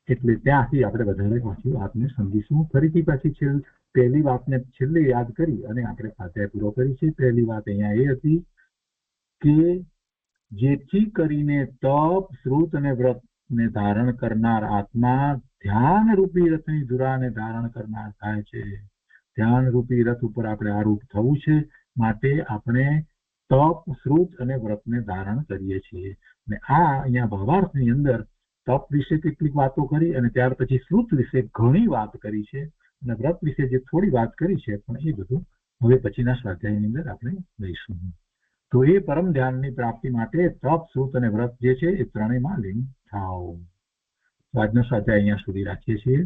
એટલે ત્યાંથી આપણે વધારે પાછી વાતને સમજીશું. ફરીથી પાછી પહેલી વાતને છેલ્લે યાદ કરી અને આપણે સ્વાધ્યાય પૂરો કરી છે. પહેલી વાત અહીંયા એ હતી કે જેથી કરીને તપ શ્રુત અને વ્રતને ધારણ કરનાર આત્મા ધ્યાન રૂપી રથની ધુરાને ધારણ કરનાર થાય છે. ધ્યાન રૂપી રથ ઉપર આપણે આરૂઢ થવું છે. માટે આપણે તપ શ્રુત અને વ્રતને ધારણ કરીએ છીએ. અને આ અહીંયા ભાવાર્થની અંદર તપ વિશે કેટલીક વાતો કરી અને ત્યાર પછી શ્રુત વિશે ઘણી વાત કરી છે અને વ્રત વિશે જે થોડી વાત કરી છે પણ એ બધું હવે પછીના સ્વાધ્યાયની અંદર આપણે લઈશું. તો એ પરમ ધ્યાનની પ્રાપ્તિ માટે તપ શ્રુત અને વ્રત જે છે એ ત્રણેયમાં લીન થાઓ. આજનો સ્વાધ્યાય અહીંયા સુધી રાખીએ છીએ.